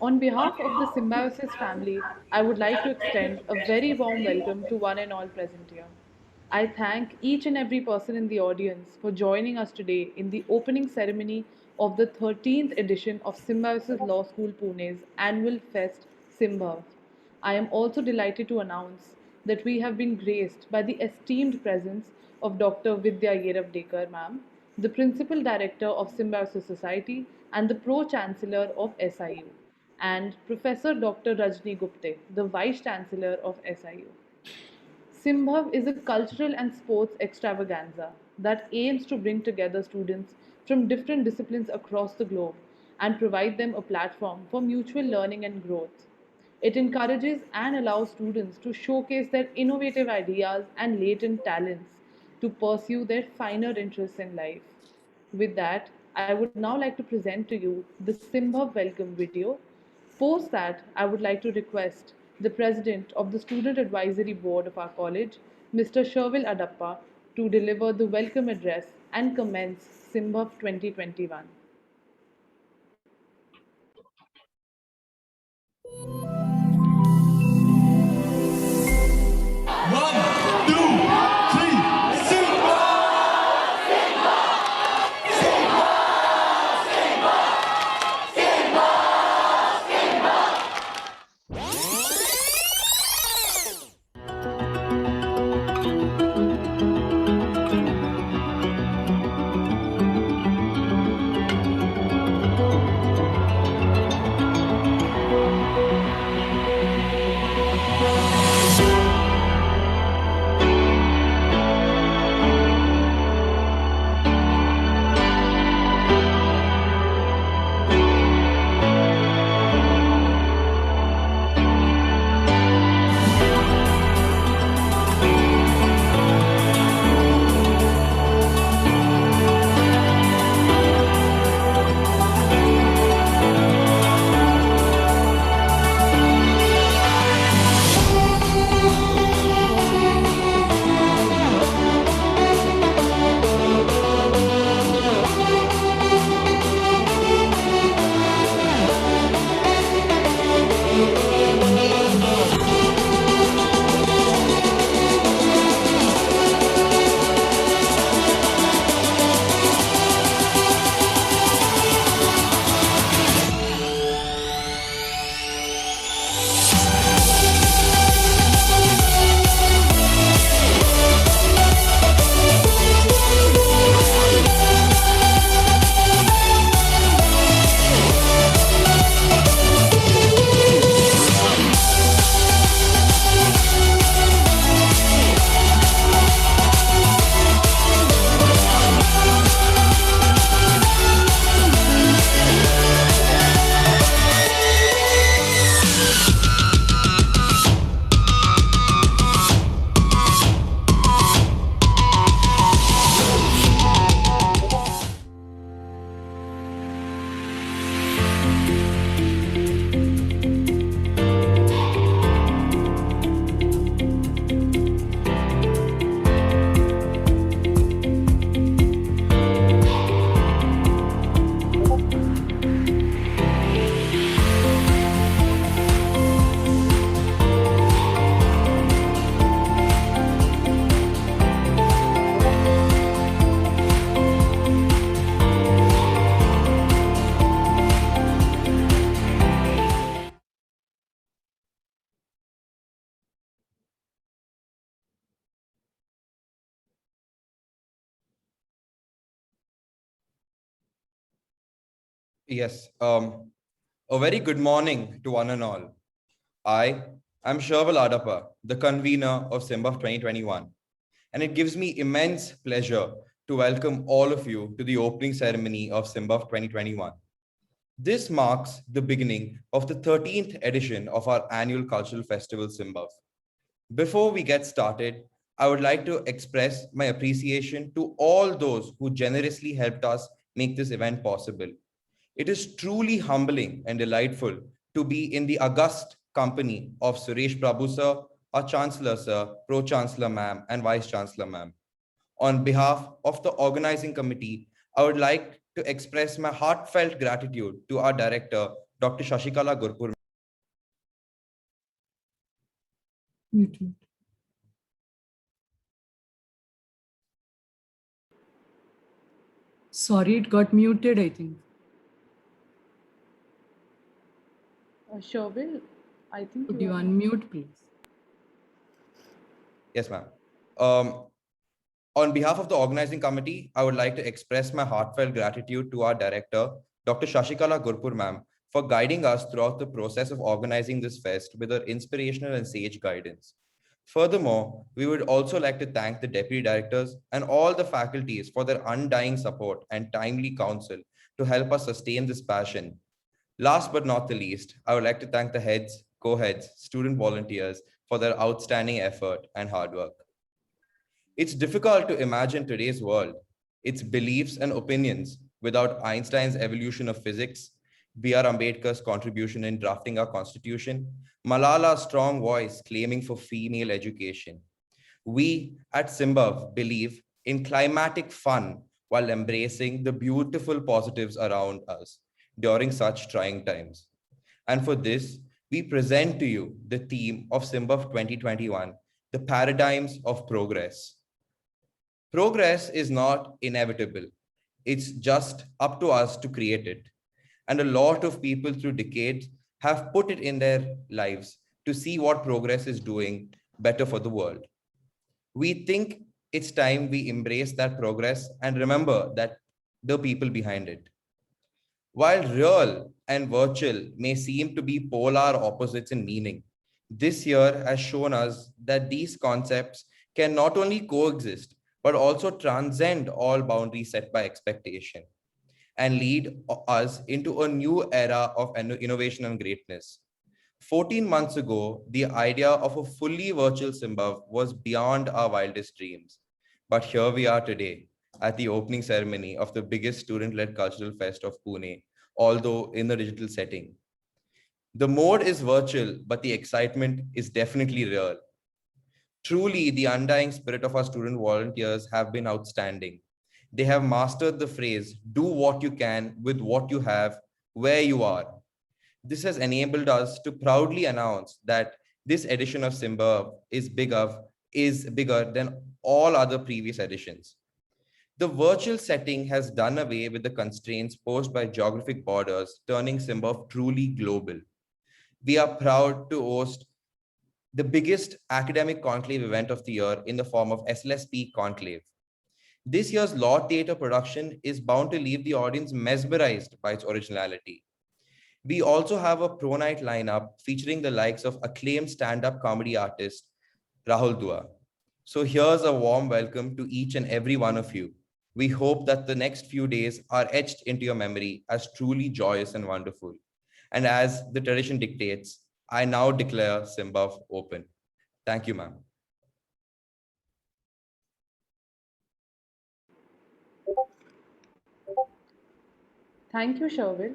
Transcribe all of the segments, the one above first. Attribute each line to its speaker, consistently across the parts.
Speaker 1: On behalf of the Symbiosis family, I would like to extend a very warm welcome to one and all present here. I thank each and every person in the audience for joining us today in the opening ceremony of the 13th edition of Symbiosis Law School Pune's annual fest, Symbhav. I am also delighted to announce that we have been graced by the esteemed presence of Dr. Vidya Yeravdekar, ma'am, the Principal Director of Symbiosis Society and the Pro Chancellor of SIU, and Professor Dr. Rajni Gupte, the Vice Chancellor of SIU. Simbhav is a cultural and sports extravaganza that aims to bring together students from different disciplines across the globe and provide them a platform for mutual learning and growth. It encourages and allows students to showcase their innovative ideas and latent talents to pursue their finer interests in life. With that, I would now like to present to you the Simbhav welcome video. Post that, I would like to request the President of the Student Advisory Board of our college, Mr. Shervil Adappa, to deliver the welcome address and commence Simbhav 2021.
Speaker 2: One, two, three, Simba!
Speaker 3: Yes, a very good morning to one and all. I am Sherval Adappa, the convener of SIMBAF 2021, and it gives me immense pleasure to welcome all of you to the opening ceremony of SIMBAF 2021. This marks the beginning of the 13th edition of our annual cultural festival, SIMBAF. Before we get started, I would like to express my appreciation to all those who generously helped us make this event possible. It is truly humbling and delightful to be in the august company of Suresh Prabhu sir, our Chancellor sir, Pro Chancellor ma'am, and Vice Chancellor ma'am. On behalf of the organizing committee, I would like to express my heartfelt gratitude to our director, Dr. Shashikala Gurpur.
Speaker 4: Mute, mute. Sorry, it got muted, I think.
Speaker 1: Shervil, I think
Speaker 4: Could
Speaker 1: you
Speaker 4: you
Speaker 1: are.
Speaker 4: unmute, please?
Speaker 3: Yes, ma'am. On behalf of the organizing committee, I would like to express my heartfelt gratitude to our director, Dr. Shashikala Gurpur ma'am, for guiding us throughout the process of organizing this fest with her inspirational and sage guidance. Furthermore, we would also like to thank the deputy directors and all the faculties for their undying support and timely counsel to help us sustain this passion. Last but not the least, I would like to thank the heads, co-heads, student volunteers for their outstanding effort and hard work. It's difficult to imagine today's world, its beliefs and opinions, without Einstein's evolution of physics, B.R. Ambedkar's contribution in drafting our constitution, Malala's strong voice claiming for female education. We at Simbav believe in climatic fun while embracing the beautiful positives around us during such trying times. And for this, we present to you the theme of Simbav 2021, the paradigms of progress. Progress is not inevitable. It's just up to us to create it. And a lot of people through decades have put it in their lives to see what progress is doing better for the world. We think it's time we embrace that progress and remember that the people behind it. While real and virtual may seem to be polar opposites in meaning, this year has shown us that these concepts can not only coexist, but also transcend all boundaries set by expectation and lead us into a new era of innovation and greatness. 14 months ago, the idea of a fully virtual Simbav was beyond our wildest dreams. But here we are today at the opening ceremony of the biggest student-led cultural fest of Pune, although in a digital setting. The mode is virtual, but the excitement is definitely real. Truly, the undying spirit of our student volunteers have been outstanding. They have mastered the phrase, do what you can with what you have, where you are. This has enabled us to proudly announce that this edition of Simba is bigger than all other previous editions. The virtual setting has done away with the constraints posed by geographic borders, turning Simba truly global. We are proud to host the biggest academic conclave event of the year in the form of SLSP Conclave. This year's Law Theatre production is bound to leave the audience mesmerized by its originality. We also have a pro night lineup featuring the likes of acclaimed stand-up comedy artist Rahul Dua. So here's a warm welcome to each and every one of you. We hope that the next few days are etched into your memory as truly joyous and wonderful. And as the tradition dictates, I now declare Simbav open. Thank you, ma'am.
Speaker 1: Thank you, Shervil.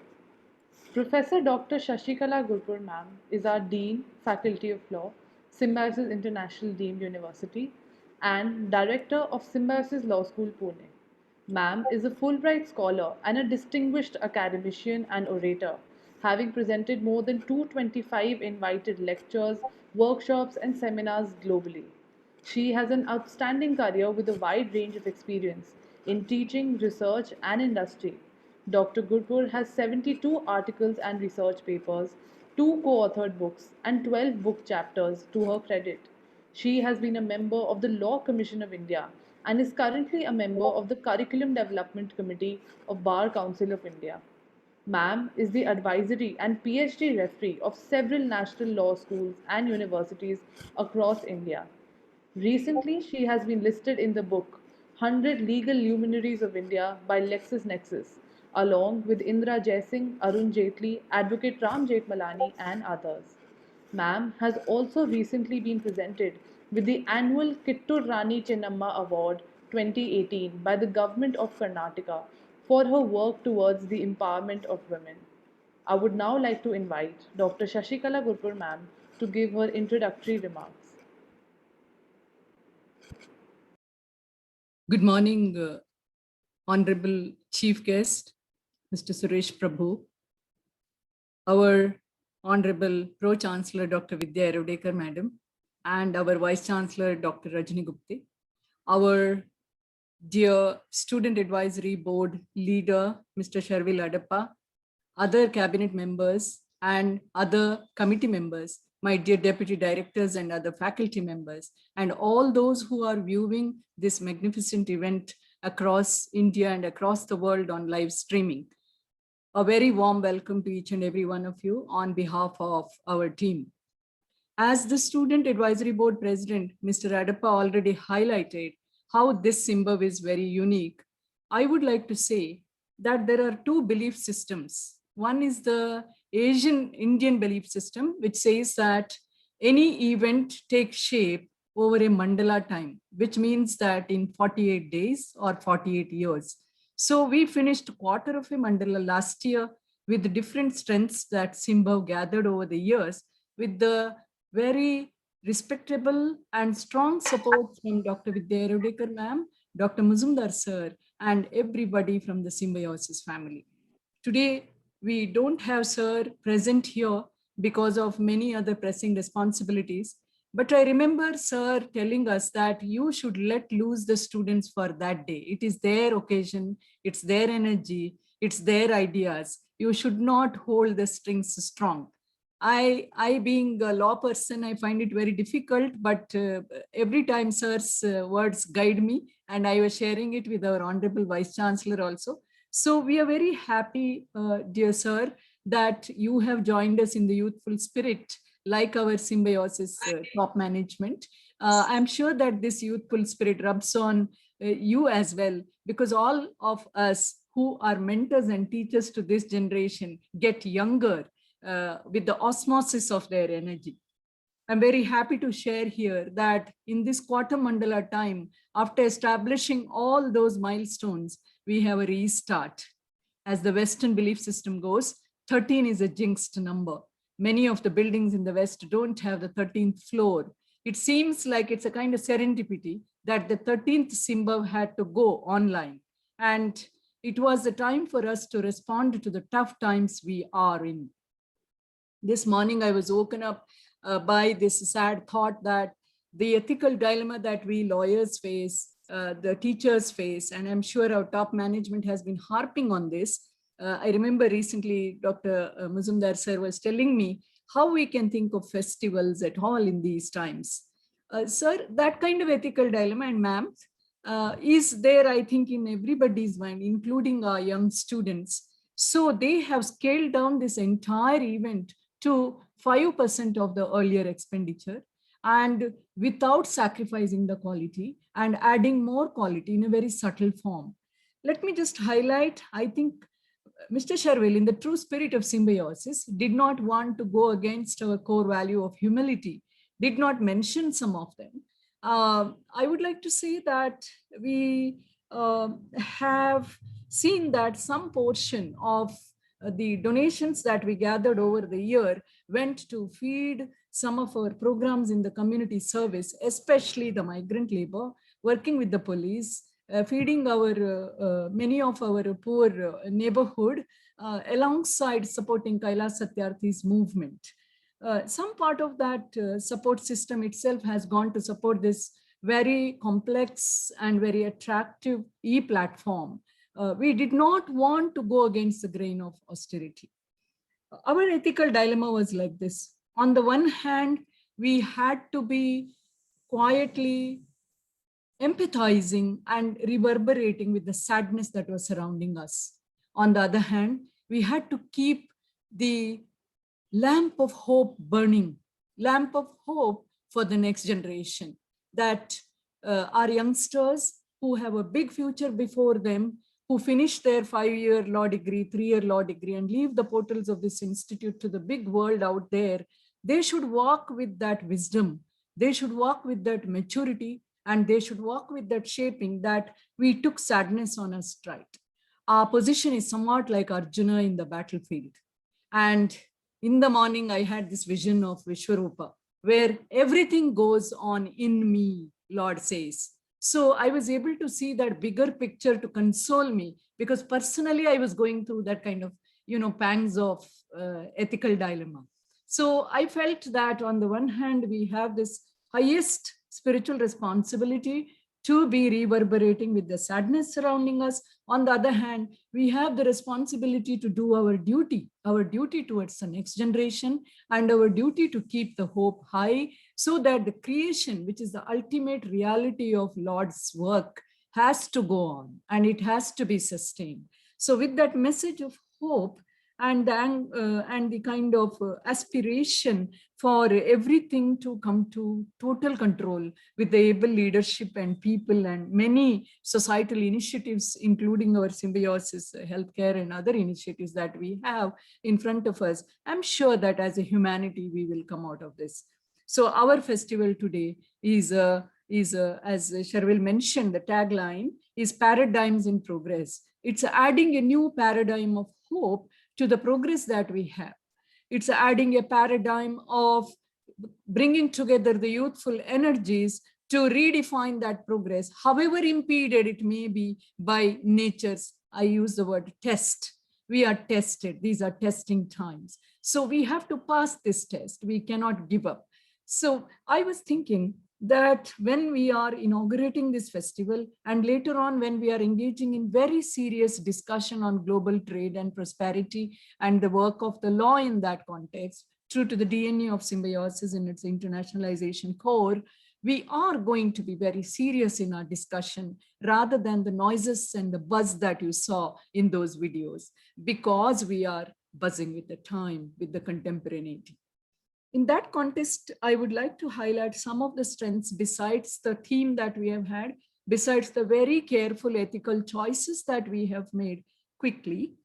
Speaker 1: Professor Dr. Shashikala Gurpur ma'am is our Dean, Faculty of Law, Symbiosis International Deemed University, and Director of Symbiosis Law School, Pune. Ma'am is a Fulbright scholar and a distinguished academician and orator, having presented more than 225 invited lectures, workshops, and seminars globally. She has an outstanding career with a wide range of experience in teaching, research, and industry. Dr. Gurpur has 72 articles and research papers, 2 co authored books, and 12 book chapters to her credit. She has been a member of the Law Commission of India and is currently a member of the Curriculum Development Committee of Bar Council of India. Ma'am is the advisory and PhD referee of several national law schools and universities across India. Recently, she has been listed in the book 100 Legal Luminaries of India by LexisNexis, along with Indra Jaising, Arun Jaitley, Advocate Ram Jethmalani, and others. Ma'am has also recently been presented with the annual Kittur Rani Chennamma Award 2018 by the Government of Karnataka for her work towards the empowerment of women. I would now like to invite Dr. Shashikala Gurpur ma'am to give her introductory remarks.
Speaker 4: Good morning, Honorable Chief Guest, Mr. Suresh Prabhu, our Honorable Pro-Chancellor Dr. Vidya Erodekar Madam, and our Vice Chancellor Dr. Rajni Gupte, our dear Student Advisory Board leader, Mr. Sharvil Adappa, other cabinet members and other committee members, my dear deputy directors and other faculty members, and all those who are viewing this magnificent event across India and across the world on live streaming. A very warm welcome to each and every one of you on behalf of our team. As the Student Advisory Board President, Mr. Adappa already highlighted how this Simbav is very unique. I would like to say that there are two belief systems. One is the Asian Indian belief system, which says that any event takes shape over a mandala time, which means that in 48 days or 48 years. So we finished a quarter of a mandala last year with the different strengths that Simbav gathered over the years, with the very respectable and strong support from Dr. Vidya Erodekar ma'am, Dr. Muzumdar sir, and everybody from the Symbiosis family. Today, we don't have sir present here because of many other pressing responsibilities. But I remember sir telling us that you should let loose the students for that day. It is their occasion, it's their energy, it's their ideas. You should not hold the strings strong. I being a law person, I find it very difficult, but every time sir's words guide me, and I was sharing it with our Honorable Vice Chancellor also. So we are very happy, dear sir, that you have joined us in the youthful spirit, like our Symbiosis top management. I'm sure that this youthful spirit rubs on you as well, because all of us who are mentors and teachers to this generation get younger with the osmosis of their energy. I'm very happy to share here that in this quarter mandala time, after establishing all those milestones, we have a restart. As the Western belief system goes, 13 is a jinxed number. Many of the buildings in the West don't have the 13th floor. It seems like it's a kind of serendipity that the 13th Simbav had to go online. And it was the time for us to respond to the tough times we are in. This morning, I was woken up by this sad thought that the ethical dilemma that we lawyers face, the teachers face, and I'm sure our top management has been harping on this. I remember recently Dr. Muzumdar sir was telling me how we can think of festivals at all in these times. Sir, that kind of ethical dilemma, and ma'am, is there, I think, in everybody's mind, including our young students. So they have scaled down this entire event to 5% of the earlier expenditure, and without sacrificing the quality and adding more quality in a very subtle form. Let me just highlight, I think Mr. Sharvil, in the true spirit of symbiosis, did not want to go against our core value of humility, did not mention some of them. I would like to say that we have seen that some portion of the donations that we gathered over the year went to feed some of our programs in the community service, especially the migrant labor, working with the police, feeding our many of our poor neighborhood, alongside supporting Kailas Satyarthi's movement. Some part of that support system itself has gone to support this very complex and very attractive e-platform. We did not want to go against the grain of austerity. Our ethical dilemma was like this. On the one hand, we had to be quietly empathizing and reverberating with the sadness that was surrounding us. On the other hand, we had to keep the lamp of hope burning, lamp of hope for the next generation, that our youngsters who have a big future before them, who finish their 5-year law degree, 3-year law degree, and leave the portals of this institute to the big world out there, they should walk with that wisdom. They should walk with that maturity, and they should walk with that shaping that we took sadness on us stride. Our position is somewhat like Arjuna in the battlefield. And in the morning, I had this vision of Vishwarupa, where everything goes on in me, Lord says. So I was able to see that bigger picture to console me, because personally I was going through that kind of pangs of ethical dilemma. So I felt that on the one hand, we have this highest spiritual responsibility to be reverberating with the sadness surrounding us. On the other hand, we have the responsibility to do our duty towards the next generation, and our duty to keep the hope high, so that the creation, which is the ultimate reality of Lord's work, has to go on and it has to be sustained. So with that message of hope and the kind of aspiration for everything to come to total control with the able leadership and people and many societal initiatives, including our symbiosis, healthcare and other initiatives that we have in front of us, I'm sure that as a humanity, we will come out of this. So our festival today is, as Sharvil mentioned, the tagline is Paradigms in Progress. It's adding a new paradigm of hope to the progress that we have. It's adding a paradigm of bringing together the youthful energies to redefine that progress, however impeded it may be by nature's, I use the word test. We are tested. These are testing times. So we have to pass this test. We cannot give up. So I was thinking that when we are inaugurating this festival, and later on when we are engaging in very serious discussion on global trade and prosperity and the work of the law in that context, true to the DNA of Symbiosis in its internationalization core, we are going to be very serious in our discussion rather than the noises and the buzz that you saw in those videos, because we are buzzing with the time, with the contemporaneity. In that context, I would like to highlight some of the strengths besides the theme that we have had, besides the very careful ethical choices that we have made quickly.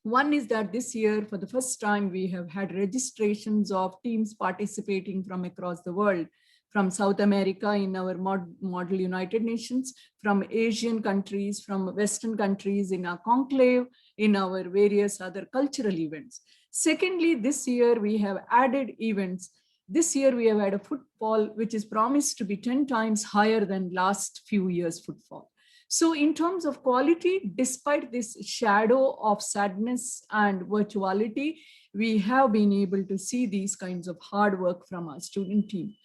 Speaker 4: One is that this year, for the first time, we have had registrations of teams participating from across the world, from South America in our model United Nations, from Asian countries, from Western countries in our conclave, in our various other cultural events. Secondly, this year we have added events. This year we have had a footfall which is promised to be 10 times higher than last few years' footfall. So in terms of quality, despite this shadow of sadness and virtuality, we have been able to see these kinds of hard work from our student team.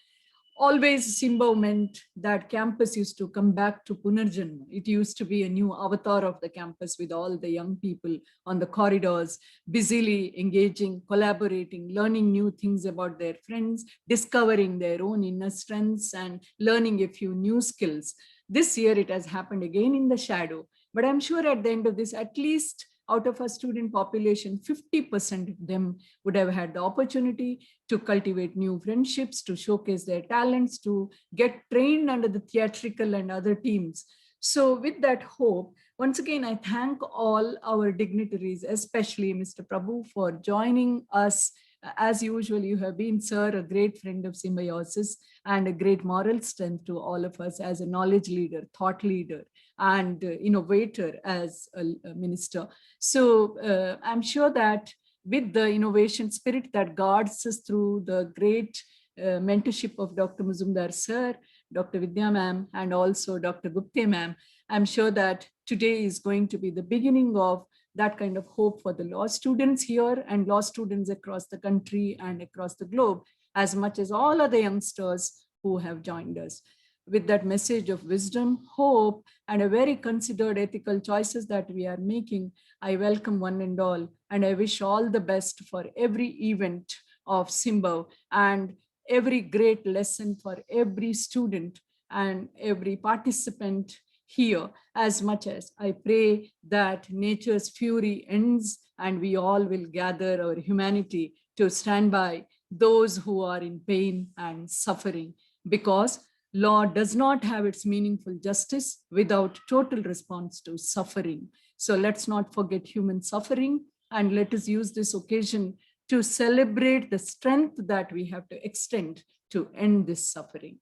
Speaker 4: Always Simba meant that campus used to come back to Punarjanma. It used to be a new avatar of the campus with all the young people on the corridors, busily engaging, collaborating, learning new things about their friends, discovering their own inner strengths and learning a few new skills. This year it has happened again in the shadow, but I'm sure at the end of this, at least out of our student population, 50% of them would have had the opportunity to cultivate new friendships, to showcase their talents, to get trained under the theatrical and other teams. So with that hope, once again, I thank all our dignitaries, especially Mr. Prabhu, for joining us. As usual, you have been, sir, a great friend of Symbiosis and a great moral strength to all of us as a knowledge leader, thought leader, and innovator as a minister. So I'm sure that with the innovation spirit that guards us through the great mentorship of Dr. Muzumdar sir, Dr. Vidya ma'am, and also Dr. Gupte ma'am, I'm sure that today is going to be the beginning of that kind of hope for the law students here and law students across the country and across the globe, as much as all other youngsters who have joined us. With that message of wisdom, hope, and a very considered ethical choices that we are making, I welcome one and all, and I wish all the best for every event of Simbo and every great lesson for every student and every participant here, as much as I pray that nature's fury ends and we all will gather our humanity to stand by those who are in pain and suffering, because law does not have its meaningful justice without total response to suffering. So let's not forget human suffering, and let us use this occasion to celebrate the strength that we have to extend to end this suffering.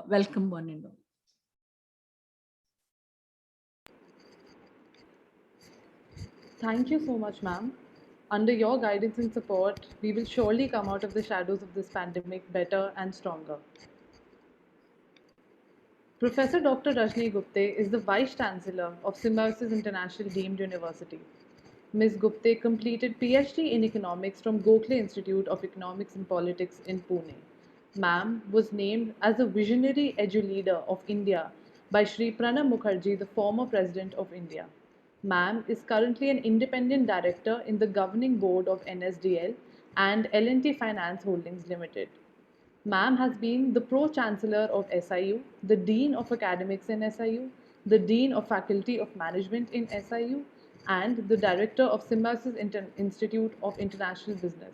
Speaker 4: Welcome one and all.
Speaker 1: Thank you so much, ma'am. Under your guidance and support, we will surely come out of the shadows of this pandemic better and stronger. Professor Dr. Rajni Gupte is the Vice Chancellor of Symbiosis International Deemed University. Ms. Gupte completed PhD in economics from Gokhale Institute of Economics and Politics in Pune. Ma'am was named as a visionary edu leader of India by Shri Pranab Mukherjee, the former President of India. Ma'am is currently an independent director in the governing board of NSDL and L&T Finance Holdings Limited. Ma'am has been the Pro Chancellor of SIU, the Dean of Academics in SIU, the Dean of Faculty of Management in SIU, and the Director of Symbiosis Institute of International Business.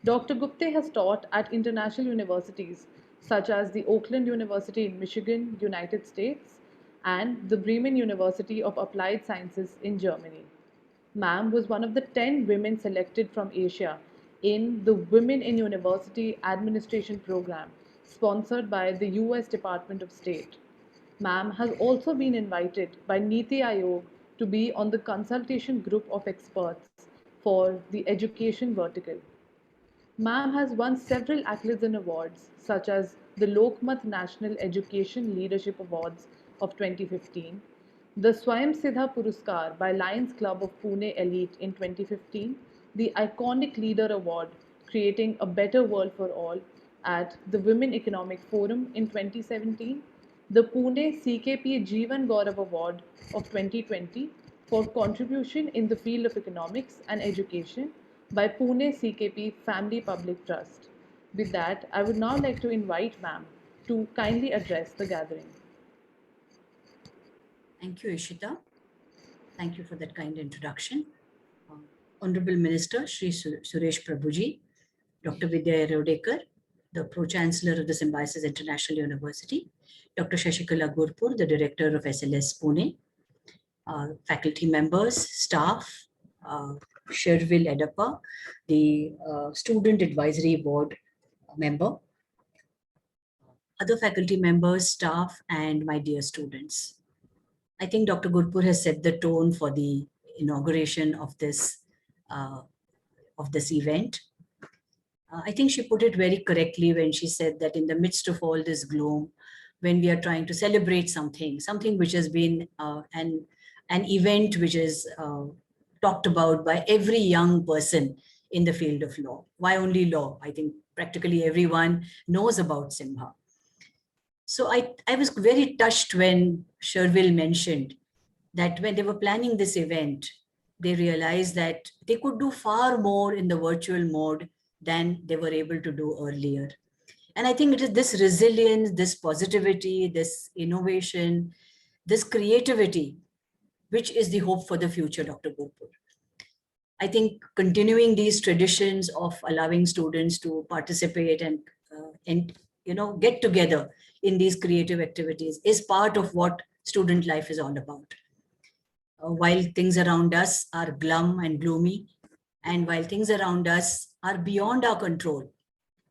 Speaker 1: Dr. Gupte has taught at international universities such as the Oakland University in Michigan, United States, and the Bremen University of Applied Sciences in Germany. Ma'am was one of the 10 women selected from Asia in the Women in University Administration program sponsored by the US Department of State. Ma'am has also been invited by Niti Aayog to be on the consultation group of experts for the education vertical. Ma'am has won several accolades and awards, such as the Lokmat National Education Leadership Awards of 2015, the Swayam Siddha Puruskar by Lions Club of Pune Elite in 2015, the Iconic Leader Award, Creating a Better World for All, at the Women Economic Forum in 2017, the Pune CKP Jeevan Gaurav Award of 2020 for contribution in the field of economics and education by Pune CKP Family Public Trust. With that, I would now like to invite ma'am to kindly address the gathering.
Speaker 5: Thank you, Ishita. Thank you for that kind introduction. Honorable Minister Shri Suresh Prabhuji, Dr. Vidya Erodekar, the Pro-Chancellor of the Symbiosis International University, Dr. Shashikala Gurpur, the Director of SLS Pune, faculty members, staff, Sherville Edappa, the Student Advisory Board member, other faculty members, staff, and my dear students. I think Dr. Gurpur has set the tone for the inauguration of this event. I think she put it very correctly when she said that in the midst of all this gloom, when we are trying to celebrate something which has been an event which is talked about by every young person in the field of law. Why only law? I think practically everyone knows about Simha. So I was very touched when Sherville mentioned that when they were planning this event, they realized that they could do far more in the virtual mode than they were able to do earlier. And I think it is this resilience, this positivity, this innovation, this creativity, which is the hope for the future, Dr. Gurpur. I think continuing these traditions of allowing students to participate and get together in these creative activities is part of what student life is all about. While things around us are glum and gloomy, and while things around us are beyond our control,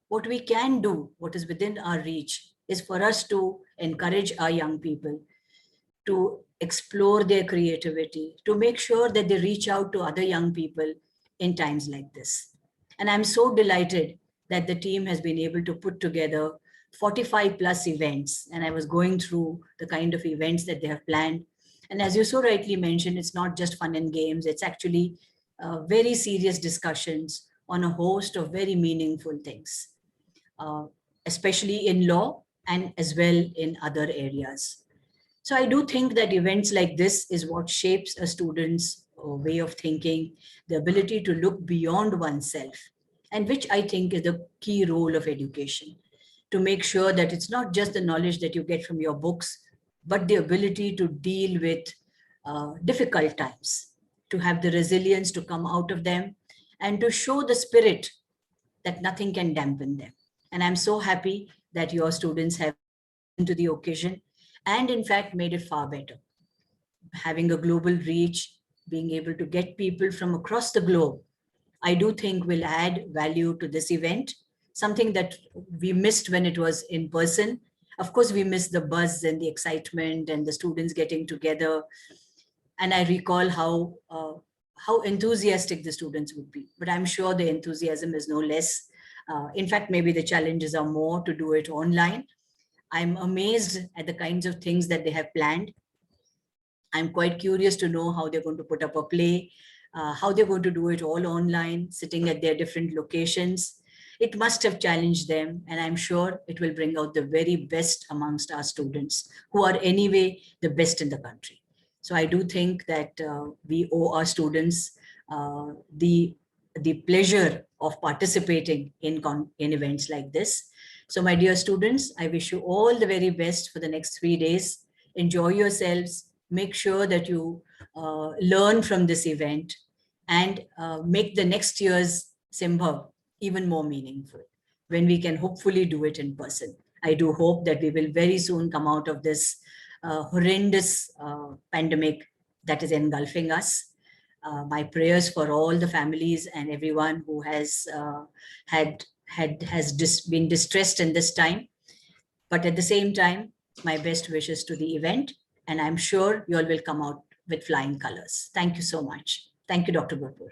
Speaker 5: what we can do, what is within our reach, is for us to encourage our young people to explore their creativity, to make sure that they reach out to other young people in times like this. And I'm so delighted that the team has been able to put together 45 plus events. And I was going through the kind of events that they have planned. And as you so rightly mentioned, it's not just fun and games, it's actually very serious discussions on a host of very meaningful things, especially in law and as well in other areas. So I do think that events like this is what shapes a student's way of thinking, the ability to look beyond oneself, and which I think is the key role of education, to make sure that it's not just the knowledge that you get from your books, but the ability to deal with difficult times, to have the resilience to come out of them, and to show the spirit that nothing can dampen them. And I'm so happy that your students have risen to the occasion and in fact made it far better. Having a global reach, being able to get people from across the globe, I do think will add value to this event, something that we missed when it was in person. Of course, we missed the buzz and the excitement and the students getting together. And I recall how enthusiastic the students would be, but I'm sure the enthusiasm is no less. In fact, maybe the challenges are more to do it online. I'm amazed at the kinds of things that they have planned. I'm quite curious to know how they're going to put up a play, how they're going to do it all online, sitting at their different locations. It must have challenged them, and I'm sure it will bring out the very best amongst our students, who are anyway the best in the country. So I do think that we owe our students the pleasure of participating in events like this. So my dear students, I wish you all the very best for the next 3 days. Enjoy yourselves. Make sure that you learn from this event and make the next year's Simbhav even more meaningful when we can hopefully do it in person. I do hope that we will very soon come out of this horrendous pandemic that is engulfing us. My prayers for all the families and everyone who has been distressed in this time. But at the same time, my best wishes to the event, and I'm sure you all will come out with flying colors. Thank you so much. Thank you, Dr. Gurpur.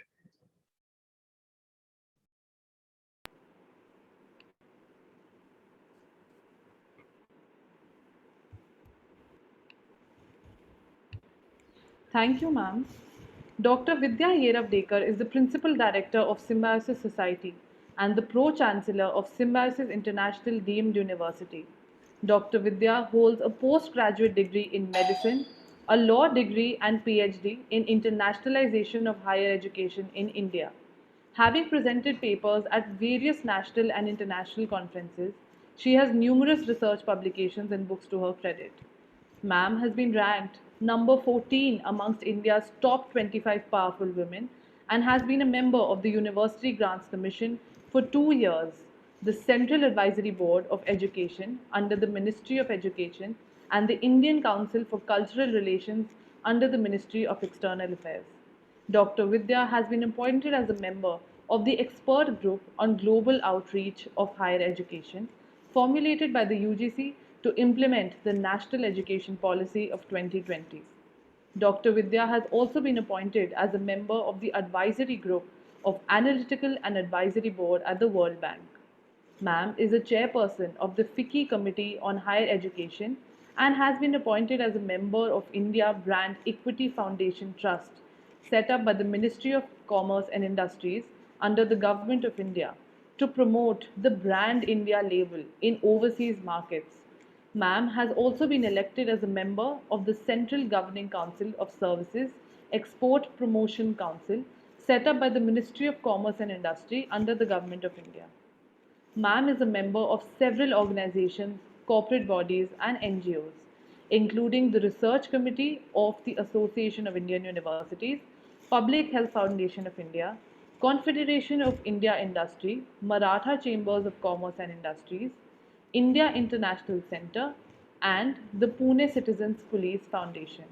Speaker 1: Thank you, ma'am. Dr. Vidya Yerabdekar is the Principal Director of Symbiosis Society and the Pro-Chancellor of Symbiosis International Deemed University. Dr. Vidya holds a postgraduate degree in medicine, a law degree and PhD in internationalization of higher education in India. Having presented papers at various national and international conferences, she has numerous research publications and books to her credit. Ma'am has been ranked number 14 amongst India's top 25 powerful women and has been a member of the University Grants Commission for 2 years, the Central Advisory Board of Education under the Ministry of Education, and the Indian Council for Cultural Relations under the Ministry of External Affairs. Dr. Vidya has been appointed as a member of the expert group on global outreach of higher education, formulated by the UGC to implement the National Education Policy of 2020. Dr. Vidya has also been appointed as a member of the advisory group of Analytical and Advisory Board at the World Bank. Ma'am is a chairperson of the FICCI Committee on Higher Education and has been appointed as a member of India Brand Equity Foundation Trust, set up by the Ministry of Commerce and Industries under the Government of India to promote the Brand India label in overseas markets. Ma'am has also been elected as a member of the Central Governing Council of Services Export Promotion Council, set up by the Ministry of Commerce and Industry under the Government of India. Ma'am is a member of several organizations, corporate bodies, and NGOs, including the Research Committee of the Association of Indian Universities, Public Health Foundation of India, Confederation of India Industry, Maratha Chambers of Commerce and Industries, India International Centre, and the Pune Citizens Police Foundation.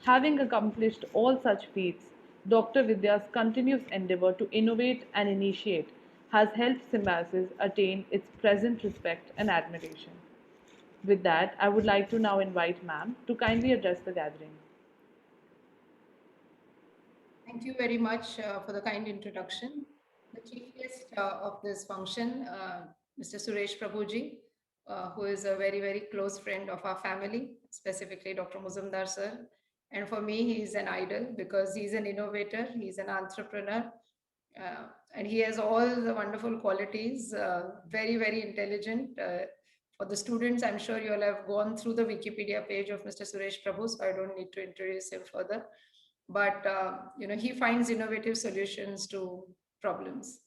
Speaker 1: Having accomplished all such feats, Dr. Vidya's continuous endeavor to innovate and initiate has helped Symbiosis attain its present respect and admiration. With that, I would like to now invite Ma'am to kindly address the gathering.
Speaker 6: Thank you very much for the kind introduction. The chief guest of this function, Mr. Suresh Prabhuji, who is a very, very close friend of our family, specifically Dr. Muzumdar sir. And for me, he is an idol because he's an innovator, he's an entrepreneur, and he has all the wonderful qualities, very, very intelligent. For the students, I'm sure you all have gone through the Wikipedia page of Mr. Suresh Prabhu, so I don't need to introduce him further. But he finds innovative solutions to problems.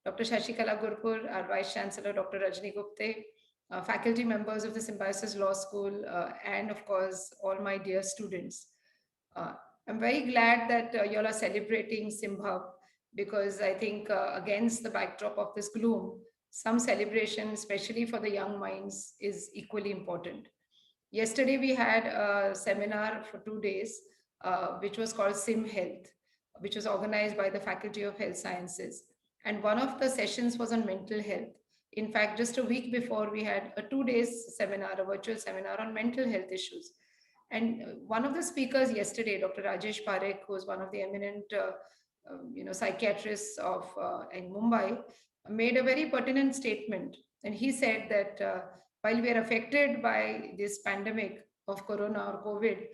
Speaker 6: Dr. Shashikala Gurpur, our Vice Chancellor, Dr. Rajni Gupte, faculty members of the Symbiosis Law School, and of course, all my dear students. I'm very glad that you all are celebrating Simbhav, because I think against the backdrop of this gloom, some celebration, especially for the young minds, is equally important. Yesterday, we had a seminar for 2 days, which was called Sim Health, which was organized by the Faculty of Health Sciences. And one of the sessions was on mental health. In fact, just a week before, we had a 2 days seminar, a virtual seminar on mental health issues. And one of the speakers yesterday, Dr. Rajesh Parekh, who is one of the eminent psychiatrists in Mumbai, made a very pertinent statement. And he said that while we are affected by this pandemic of corona or COVID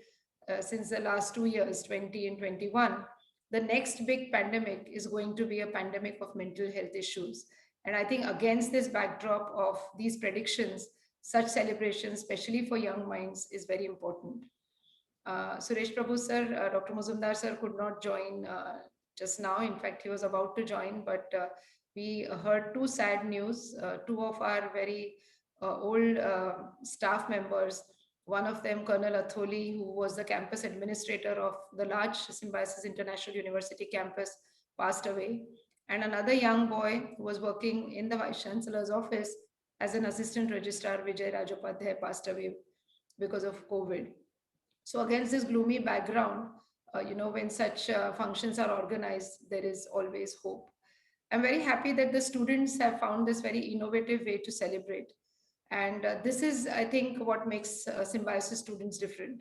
Speaker 6: since the last 2 years, 20 and 21, the next big pandemic is going to be a pandemic of mental health issues. And I think against this backdrop of these predictions, such celebrations, especially for young minds, is very important. Suresh Prabhu sir, Dr. Muzumdar sir could not join just now. In fact, he was about to join, but we heard two sad news. Two of our very old staff members, one of them, Colonel Atholi, who was the campus administrator of the large Symbiosis International University campus, passed away. And another young boy who was working in the Vice Chancellor's office as an assistant registrar, Vijay Rajopadhyay, passed away because of COVID. So against this gloomy background, when such functions are organized, there is always hope. I'm very happy that the students have found this very innovative way to celebrate. And this is, I think, what makes Symbiosis students different.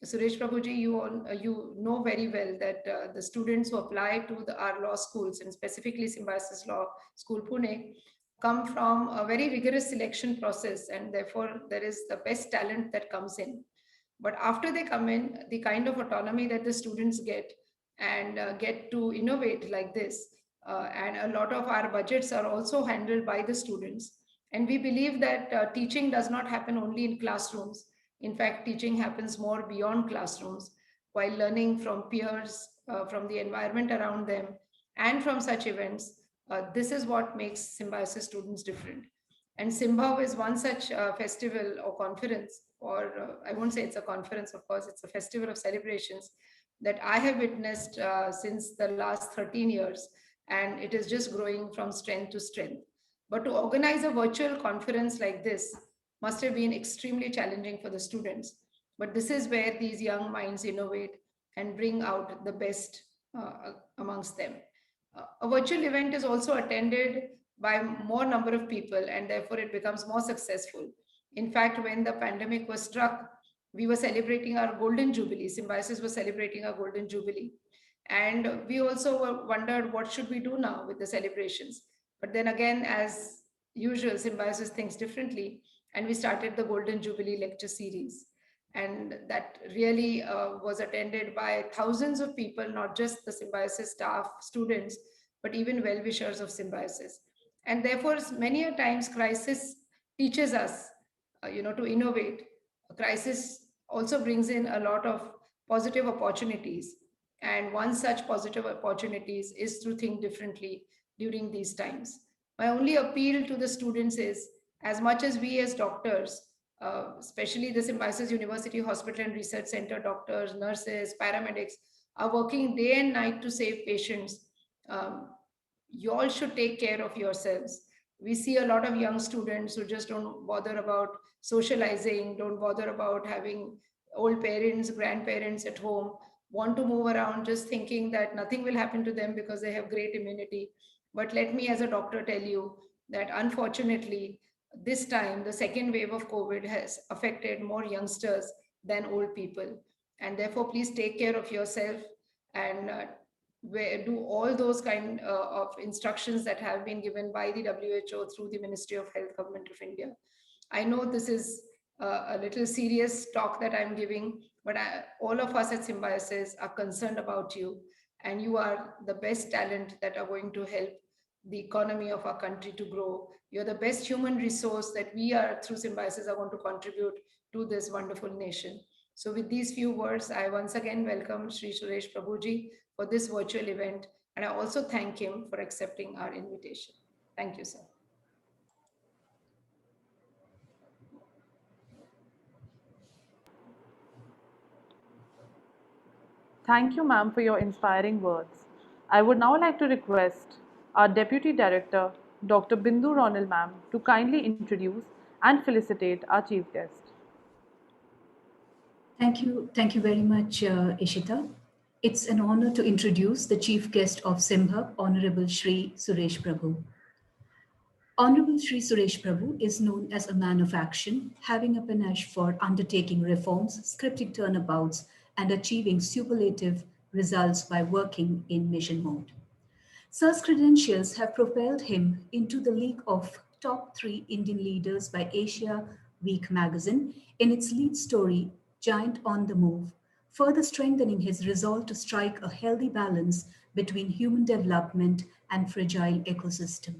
Speaker 6: Suresh Prabhuji, you know very well that the students who apply to our law schools, and specifically Symbiosis Law School Pune, come from a very rigorous selection process, and therefore there is the best talent that comes in. But after they come in, the kind of autonomy that the students get and get to innovate like this, and a lot of our budgets are also handled by the students. And we believe that teaching does not happen only in classrooms. In fact, teaching happens more beyond classrooms, while learning from peers, from the environment around them, and from such events. This is what makes Symbiosis students different. And Symbhav is one such festival or conference, or I won't say it's a conference, of course, it's a festival of celebrations that I have witnessed since the last 13 years. And it is just growing from strength to strength. But to organize a virtual conference like this must have been extremely challenging for the students. But this is where these young minds innovate and bring out the best amongst them. A virtual event is also attended by more number of people, and therefore it becomes more successful. In fact, when the pandemic was struck, we were celebrating our golden jubilee. Symbiosis was celebrating our golden jubilee. And we also wondered, what should we do now with the celebrations? But then again, as usual, Symbiosis thinks differently, and we started the Golden Jubilee lecture series. And that really was attended by thousands of people, not just the Symbiosis staff, students, but even well-wishers of Symbiosis. And therefore, many a times crisis teaches us, to innovate. A crisis also brings in a lot of positive opportunities. And one such positive opportunities is to think differently during these times. My only appeal to the students is, as much as we as doctors, especially the Symbiosis University Hospital and Research Center doctors, nurses, paramedics, are working day and night to save patients, you all should take care of yourselves. We see a lot of young students who just don't bother about socializing, don't bother about having old parents, grandparents at home, want to move around just thinking that nothing will happen to them because they have great immunity. But let me, as a doctor, tell you that unfortunately, this time the second wave of COVID has affected more youngsters than old people. And therefore, please take care of yourself and do all those kind of instructions that have been given by the WHO through the Ministry of Health, Government of India. I know this is a little serious talk that I'm giving, but all of us at Symbiosis are concerned about you, and you are the best talent that are going to help the economy of our country to grow. You're the best human resource that we are, through Symbiosis, are going to contribute to this wonderful nation. So with these few words, I once again welcome Sri Suresh Prabhuji for this virtual event, and I also thank him for accepting our invitation. Thank you, sir.
Speaker 1: Thank you, ma'am, for your inspiring words. I would now like to request our Deputy Director, Dr. Bindu Ronil, ma'am, to kindly introduce and felicitate our chief guest.
Speaker 5: Thank you very much, Ishita. It's an honor to introduce the chief guest of Symbha, Honorable Shri Suresh Prabhu. Honorable Shri Suresh Prabhu is known as a man of action, having a panache for undertaking reforms, scripting turnabouts, and achieving superlative results by working in mission mode. Sir's credentials have propelled him into the league of top 3 Indian leaders by Asia Week magazine in its lead story, Giant on the Move,
Speaker 7: further strengthening his resolve to strike a healthy balance between human development and fragile ecosystem.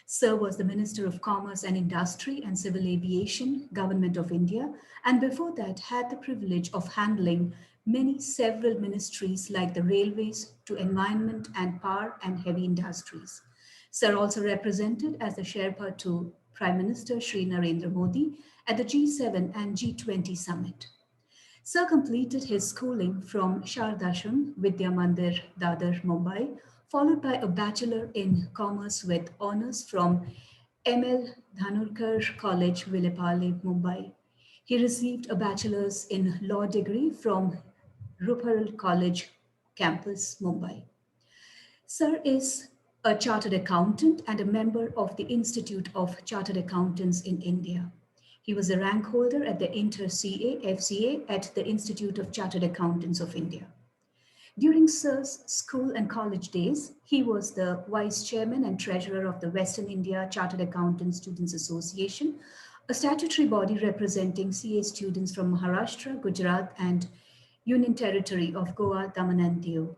Speaker 7: Sir was the Minister of Commerce and Industry and Civil Aviation, Government of India, and before that had the privilege of handling several ministries like the railways to environment and power and heavy industries. Sir also represented as the Sherpa to Prime Minister Shri Narendra Modi at the G7 and G20 summit. Sir completed his schooling from Shardashram Vidya Mandir, Dadar, Mumbai, followed by a Bachelor in Commerce with honors from M.L. Dhanurkar College, Vilepale, Mumbai. He received a Bachelor's in Law degree from Ruparel College campus, Mumbai. Sir is a chartered accountant and a member of the Institute of Chartered Accountants in India. He was a rank holder at the Inter-CA FCA at the Institute of Chartered Accountants of India. During Sir's school and college days, he was the Vice Chairman and Treasurer of the Western India Chartered Accountants Students Association, a statutory body representing CA students from Maharashtra, Gujarat, and Union Territory of Goa, Daman and Diu.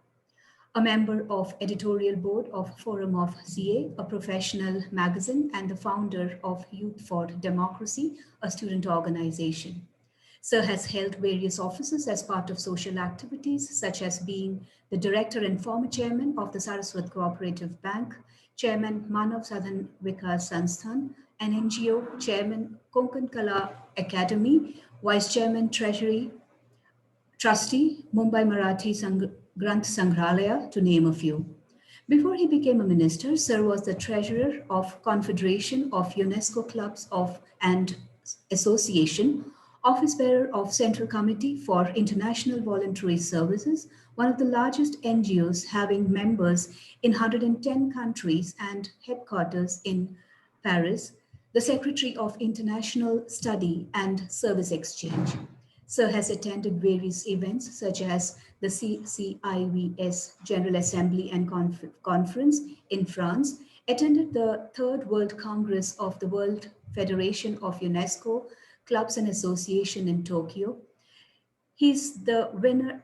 Speaker 7: A member of editorial board of Forum of CA, a professional magazine, and the founder of Youth for Democracy, a student organization. Sir has held various offices as part of social activities, such as being the director and former chairman of the Saraswat Cooperative Bank, chairman Manav Sadhan Vikas Sansthan, an NGO, chairman Konkan Kala Academy, vice chairman Treasury, trustee Mumbai Marathi Granth Sangrhalaya, to name a few. Before he became a minister, Sir was the treasurer of Confederation of UNESCO Clubs and Association, office bearer of Central Committee for International Voluntary Services, one of the largest NGOs having members in 110 countries and headquarters in Paris, the Secretary of International Study and Service Exchange. Sir has attended various events such as the CCIVS General Assembly and Conference in France, attended the Third World Congress of the World Federation of UNESCO Clubs and Association in Tokyo. He's the winner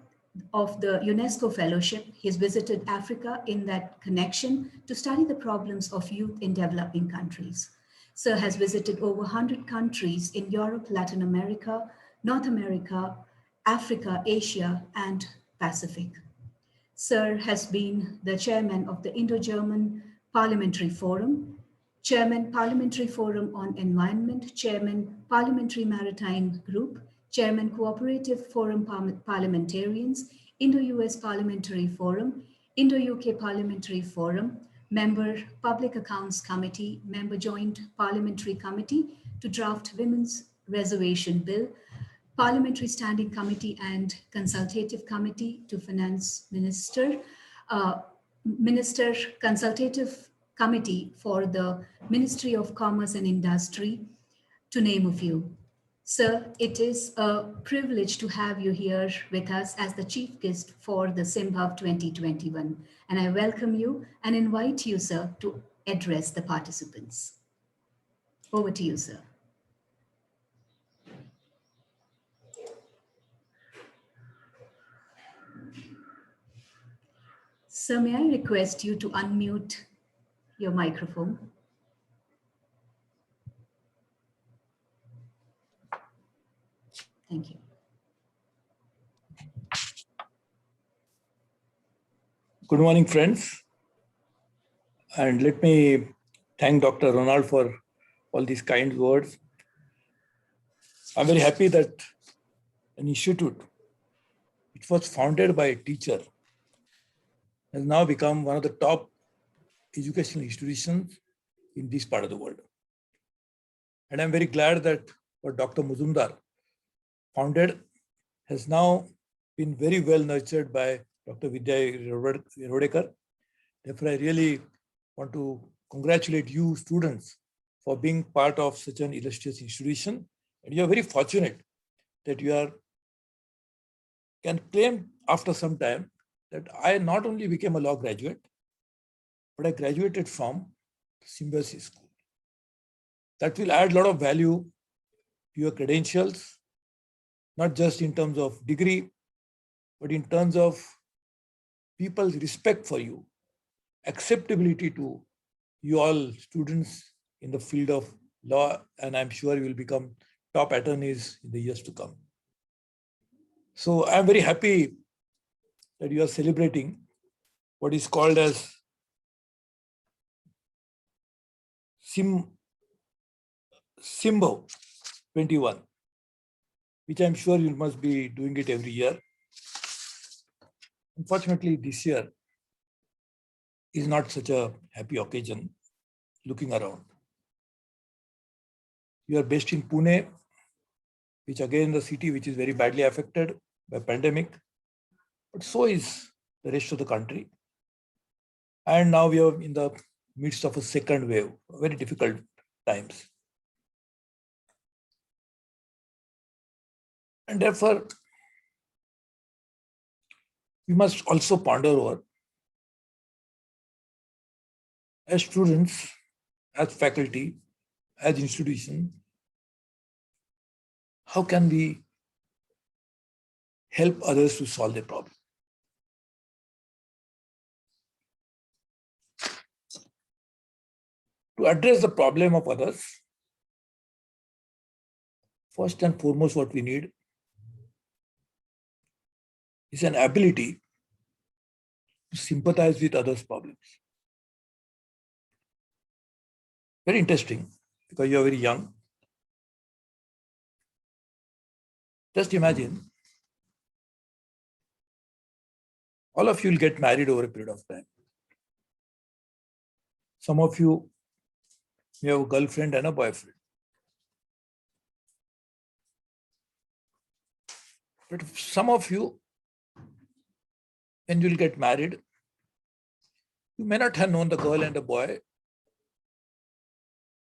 Speaker 7: of the UNESCO Fellowship. He's visited Africa in that connection to study the problems of youth in developing countries. Sir has visited over 100 countries in Europe, Latin America, North America, Africa, Asia, and Pacific. Sir has been the chairman of the Indo-German Parliamentary Forum, chairman Parliamentary Forum on Environment, chairman Parliamentary Maritime Group, chairman Cooperative Forum Parliamentarians, Indo-US Parliamentary Forum, Indo-UK Parliamentary Forum, member Public Accounts Committee, member Joint Parliamentary Committee to draft Women's Reservation Bill, Parliamentary Standing Committee and Consultative Committee to Finance Minister, Minister Consultative Committee for the Ministry of Commerce and Industry, to name a few. Sir, it is a privilege to have you here with us as the chief guest for the SIMBHAV 2021. And I welcome you and invite you, sir, to address the participants. Over to you, sir. Sir, may I request you to unmute your microphone? Thank you.
Speaker 8: Good morning, friends. And let me thank Dr. Ronald for all these kind words. I'm very happy that an institute which was founded by a teacher has now become one of the top educational institutions in this part of the world. And I'm very glad that what Dr. Muzumdar founded has now been very well nurtured by Dr. Vidya Erodekar. Therefore, I really want to congratulate you students for being part of such an illustrious institution. And you are very fortunate that you can claim after some time that I not only became a law graduate, but I graduated from Symbiosis School. That will add a lot of value to your credentials, not just in terms of degree, but in terms of people's respect for you, acceptability to you all students in the field of law, and I'm sure you will become top attorneys in the years to come. So I'm very happy that you are celebrating what is called as Simbo 21, which I'm sure you must be doing it every year. Unfortunately, this year is not such a happy occasion looking around. You are based in Pune, which again the city which is very badly affected by pandemic, but so is the rest of the country. And now we are in the midst of a second wave, very difficult times. And therefore, we must also ponder over, as students, as faculty, as institution, how can we help others to solve their problem? To address the problem of others, first and foremost, what we need is an ability to sympathize with others' problems. Very interesting, because you are very young. Just imagine, all of you will get married over a period of time. Some of you may have a girlfriend and a boyfriend. But some of you, when you will get married, you may not have known the girl and the boy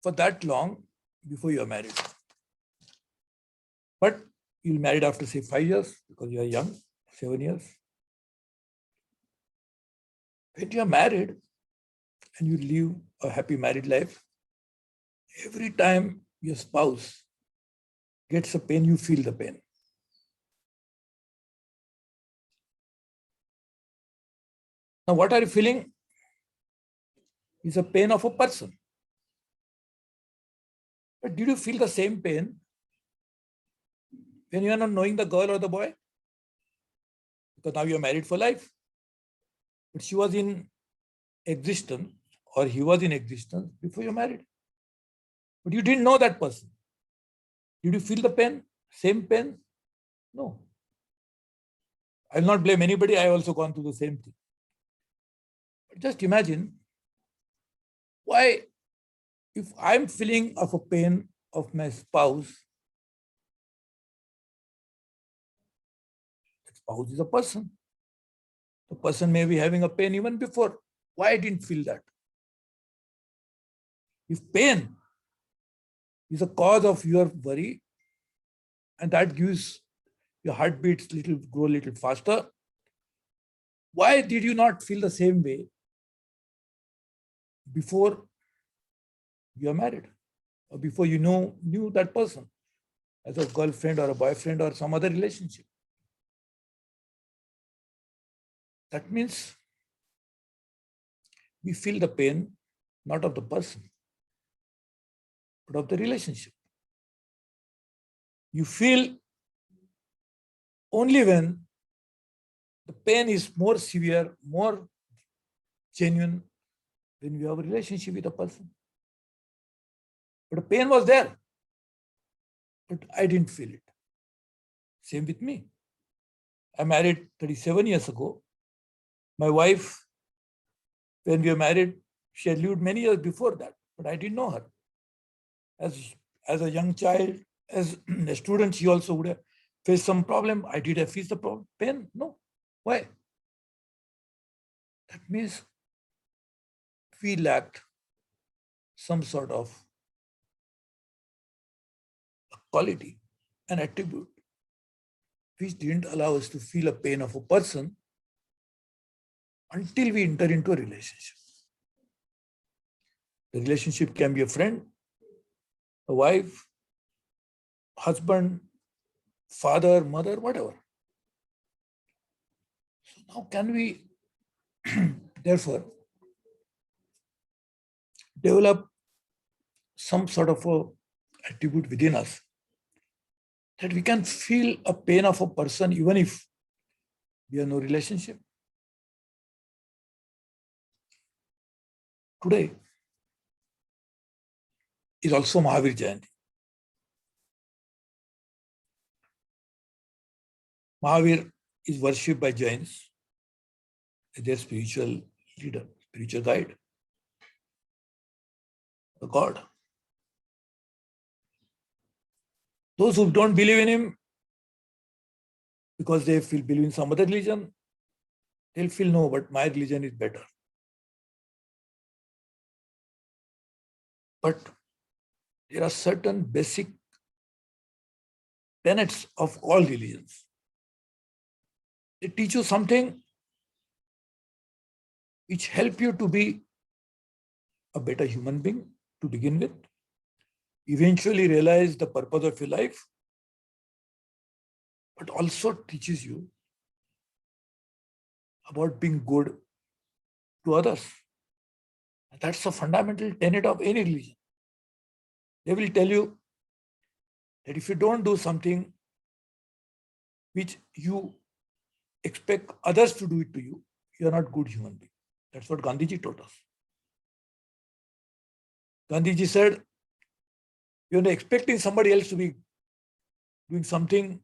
Speaker 8: for that long before you are married. But you'll be married after, say, 5 years, because you are young, 7 years. When you are married and you live a happy married life, every time your spouse gets a pain, you feel the pain. Now, what are you feeling? Is a pain of a person. But did you feel the same pain when you are not knowing the girl or the boy? Because now you are married for life. But she was in existence, or he was in existence before you married. But you didn't know that person. Did you feel the pain? Same pain? No. I will not blame anybody. I also gone through the same thing. But just imagine, why, if I'm feeling of a pain of my spouse, the spouse is a person. The person may be having a pain even before. Why I didn't feel that? If pain is a cause of your worry, and that gives your heartbeats grow a little faster, why did you not feel the same way before you are married, or before you knew that person as a girlfriend or a boyfriend or some other relationship? That means we feel the pain not of the person, but of the relationship. You feel only when the pain is more severe, more genuine, when you have a relationship with a person. But the pain was there, but I didn't feel it. Same with me. I married 37 years ago. My wife, when we were married, she had lived many years before that, but I didn't know her. As a young child, as a student, she also would have faced some problem. I did have faced the problem. Pain? No. Why? That means we lacked some sort of quality, an attribute, which didn't allow us to feel a pain of a person until we enter into a relationship. The relationship can be a friend, a wife, husband, father, mother, whatever. How can we, therefore, develop some sort of a attribute within us that we can feel a pain of a person even if we have no relationship? Today is also Mahavir Jayanti. Mahavir is worshipped by Jains as their spiritual leader, spiritual guide, a god. Those who don't believe in him because they believe in some other religion, they'll feel no, but my religion is better. But there are certain basic tenets of all religions. They teach you something which help you to be a better human being to begin with, eventually realize the purpose of your life, but also teaches you about being good to others. That's a fundamental tenet of any religion. They will tell you that if you don't do something which you expect others to do it to you, you are not good human being. That's what Gandhiji taught us. Gandhiji said, you're expecting somebody else to be doing something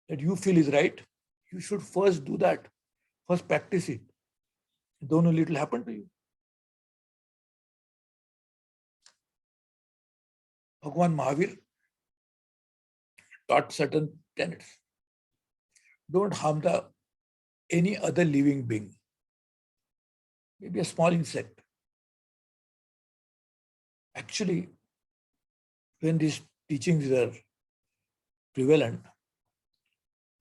Speaker 8: that you feel is right. You should first do that. First practice it. Don't know it will happen to you. Bhagwan Mahavir taught certain tenets. Don't harm any other living being. Maybe a small insect. Actually, when these teachings were prevalent,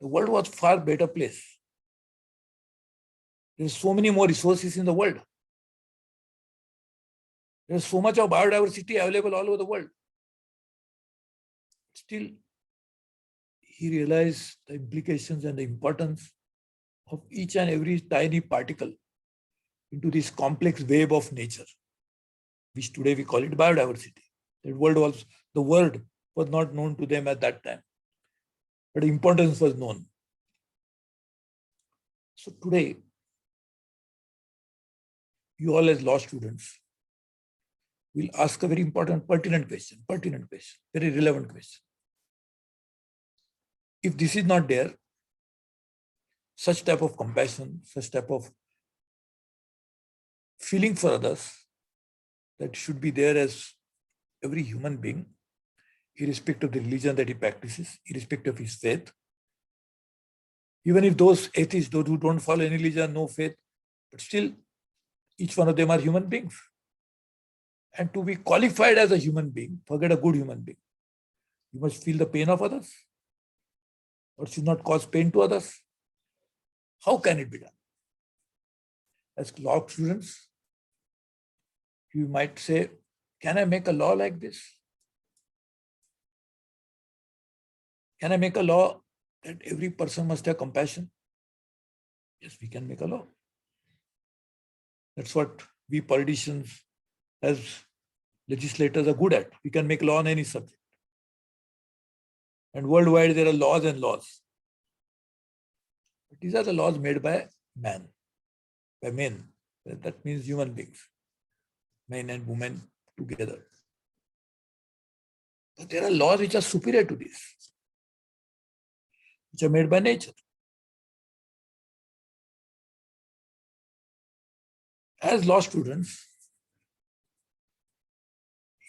Speaker 8: the world was far better place. There's so many more resources in the world. There's so much of biodiversity available all over the world. Still, he realized the implications and the importance of each and every tiny particle into this complex web of nature, which today we call it biodiversity. The word was not known to them at that time, but importance was known. So today, you all as law students will ask a very important, pertinent question, very relevant question. If this is not there, such type of compassion, such type of feeling for others that should be there as every human being, irrespective of the religion that he practices, irrespective of his faith. Even if those atheists, those who don't follow any religion, no faith, but still each one of them are human beings. And to be qualified as a human being, forget a good human being, you must feel the pain of others or should not cause pain to others. How can it be done? As law students, you might say, can I make a law like this? Can I make a law that every person must have compassion? Yes, we can make a law. That's what we politicians as legislators are good at. We can make law on any subject. And worldwide, there are laws and laws. But these are the laws made by man, by men. That means human beings, men and women together. But there are laws which are superior to this, which are made by nature. As law students,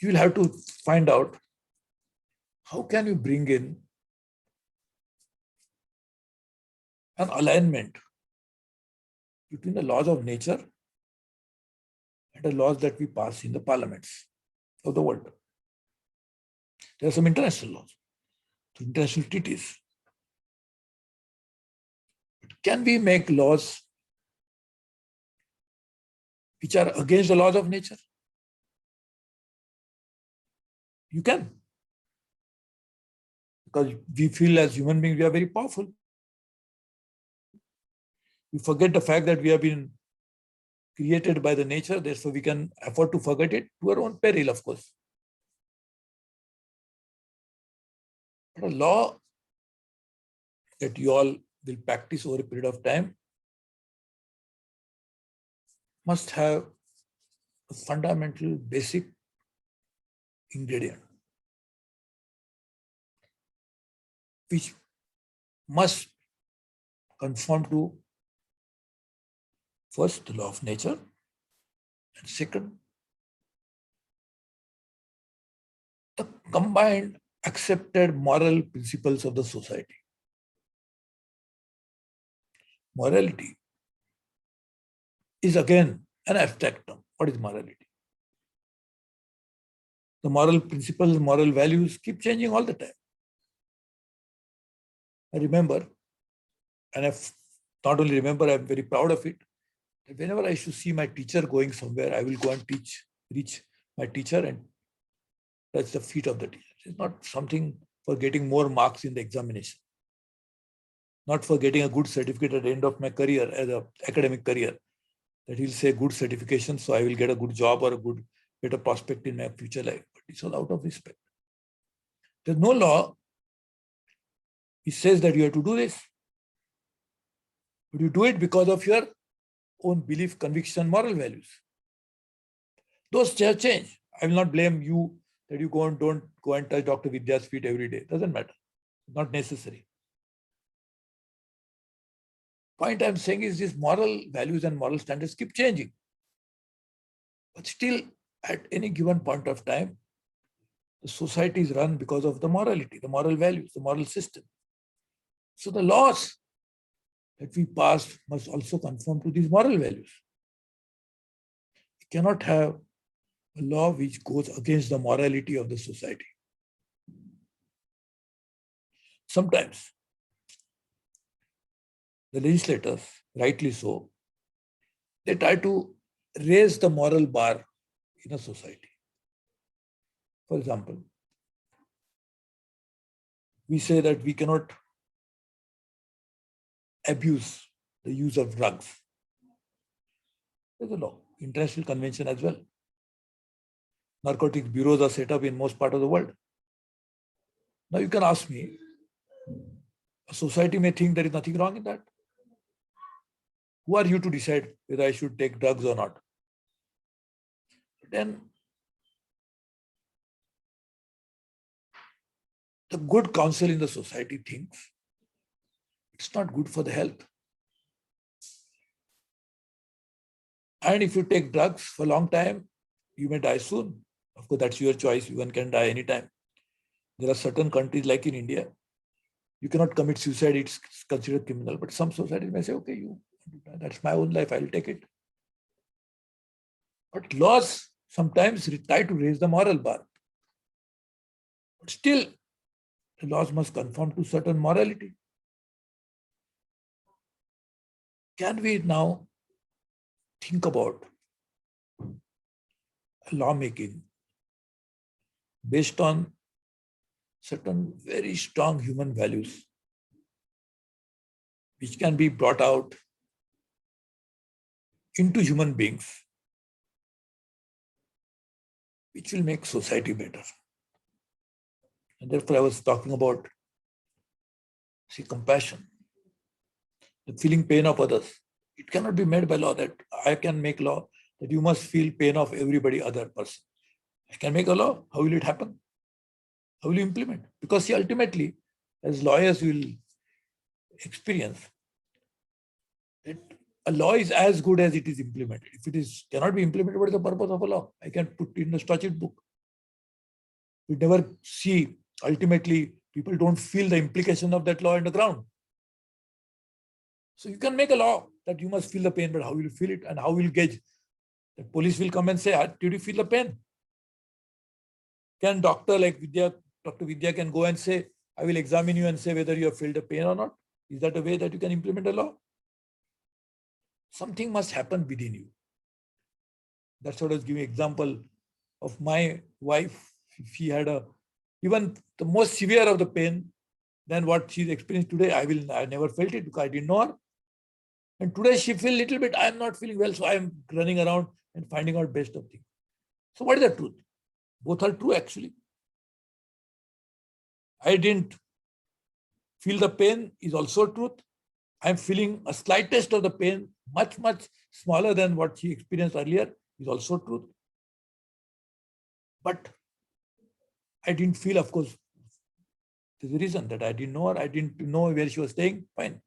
Speaker 8: you will have to find out how can you bring in an alignment between the laws of nature and the laws that we pass in the parliaments of the world. There are some international laws, international treaties. But can we make laws which are against the laws of nature? You can. Because we feel as human beings, we are very powerful. We forget the fact that we have been created by the nature, therefore we can afford to forget it to our own peril, of course. But a law that you all will practice over a period of time must have a fundamental basic ingredient, which must conform to first the law of nature, and second, the combined accepted moral principles of the society. Morality is again an abstract term. What is morality? The moral principles, moral values keep changing all the time. I remember, and I've not only remember, I'm very proud of it, that whenever I should see my teacher going somewhere, I will go and reach my teacher and touch the feet of the teacher. It's not something for getting more marks in the examination, not for getting a good certificate at the end of my career as an academic career, that he'll say good certification, so I will get a good job or a good, better prospect in my future life. But it's all out of respect. There's no law. It says that you have to do this. But you do it because of your own belief, conviction, moral values. Those change. I will not blame you that you don't go and touch Dr. Vidya's feet every day. Doesn't matter. Not necessary. Point I'm saying is these moral values and moral standards keep changing. But still, at any given point of time, the society is run because of the morality, the moral values, the moral system. So the laws that we pass must also conform to these moral values. We cannot have a law which goes against the morality of the society. Sometimes the legislators, rightly so, they try to raise the moral bar in a society. For example, we say that we cannot abuse the use of drugs. There's a law, international convention as well. Narcotics bureaus are set up in most part of the world. Now you can ask me, a society may think there is nothing wrong in that. Who are you to decide whether I should take drugs or not? Then the good counsel in the society thinks it's not good for the health. And if you take drugs for a long time, you may die soon. Of course, that's your choice. One can die anytime. There are certain countries like in India, you cannot commit suicide, it's considered criminal. But some societies may say, okay, that's my own life, I'll take it. But laws sometimes try to raise the moral bar. But still, the laws must conform to certain morality. Can we now think about lawmaking based on certain very strong human values, which can be brought out into human beings, which will make society better? And therefore, I was talking about, compassion, the feeling pain of others. It cannot be made by law that I can make law that you must feel pain of everybody other person. I can make a law. How will it happen? How will you implement? Because ultimately, as lawyers will experience, that a law is as good as it is implemented. If it cannot be implemented, what is the purpose of a law? I can put it in the statute book. We never see, ultimately, people don't feel the implication of that law on the ground. So you can make a law that you must feel the pain, but how will you feel it and how will you gauge? The police will come and say, did you feel the pain? Can doctor like Dr. Vidya can go and say, I will examine you and say whether you have felt the pain or not? Is that a way that you can implement a law? Something must happen within you. That's what I was giving example of my wife. She had even the most severe of the pain than what she's experienced today. I never felt it because I didn't know her. And today she feels a little bit, I am not feeling well, so I am running around and finding out best of things. So what is the truth? Both are true actually. I didn't feel the pain is also truth. I am feeling a slightest of the pain, much, much smaller than what she experienced earlier, is also truth. But I didn't feel, of course, there's a reason that I didn't know her. I didn't know where she was staying. Fine.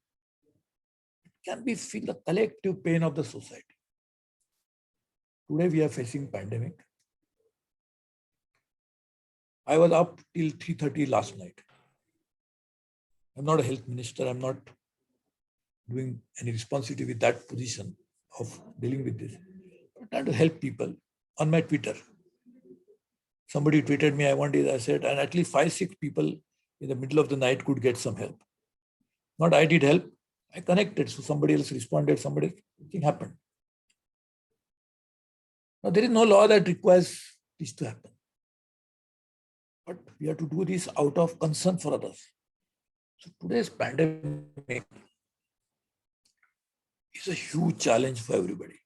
Speaker 8: It can be feel the collective pain of the society. Today we are facing pandemic. I was up till 3:30 last night. I'm not a health minister. I'm not doing any responsibility with that position of dealing with this. I'm trying to help people on my Twitter. Somebody tweeted me, I said, and at least 5-6 people in the middle of the night could get some help. Not I did help. I connected. So somebody else responded, something happened. Now there is no law that requires this to happen. But we have to do this out of concern for others. So today's pandemic is a huge challenge for everybody.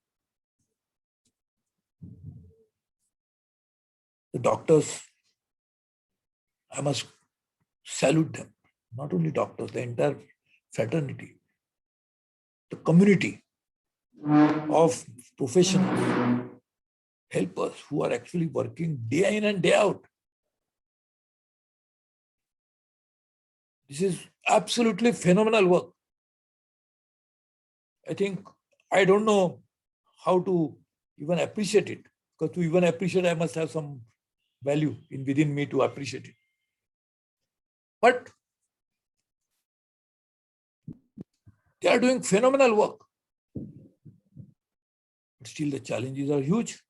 Speaker 8: The doctors, I must salute them. Not only doctors, the entire fraternity, the community of professionals, helpers who are actually working day in and day out. This is absolutely phenomenal work. I think I don't know how to even appreciate it, because to even appreciate, I must have some value within me to appreciate it. But they are doing phenomenal work. But still the challenges are huge.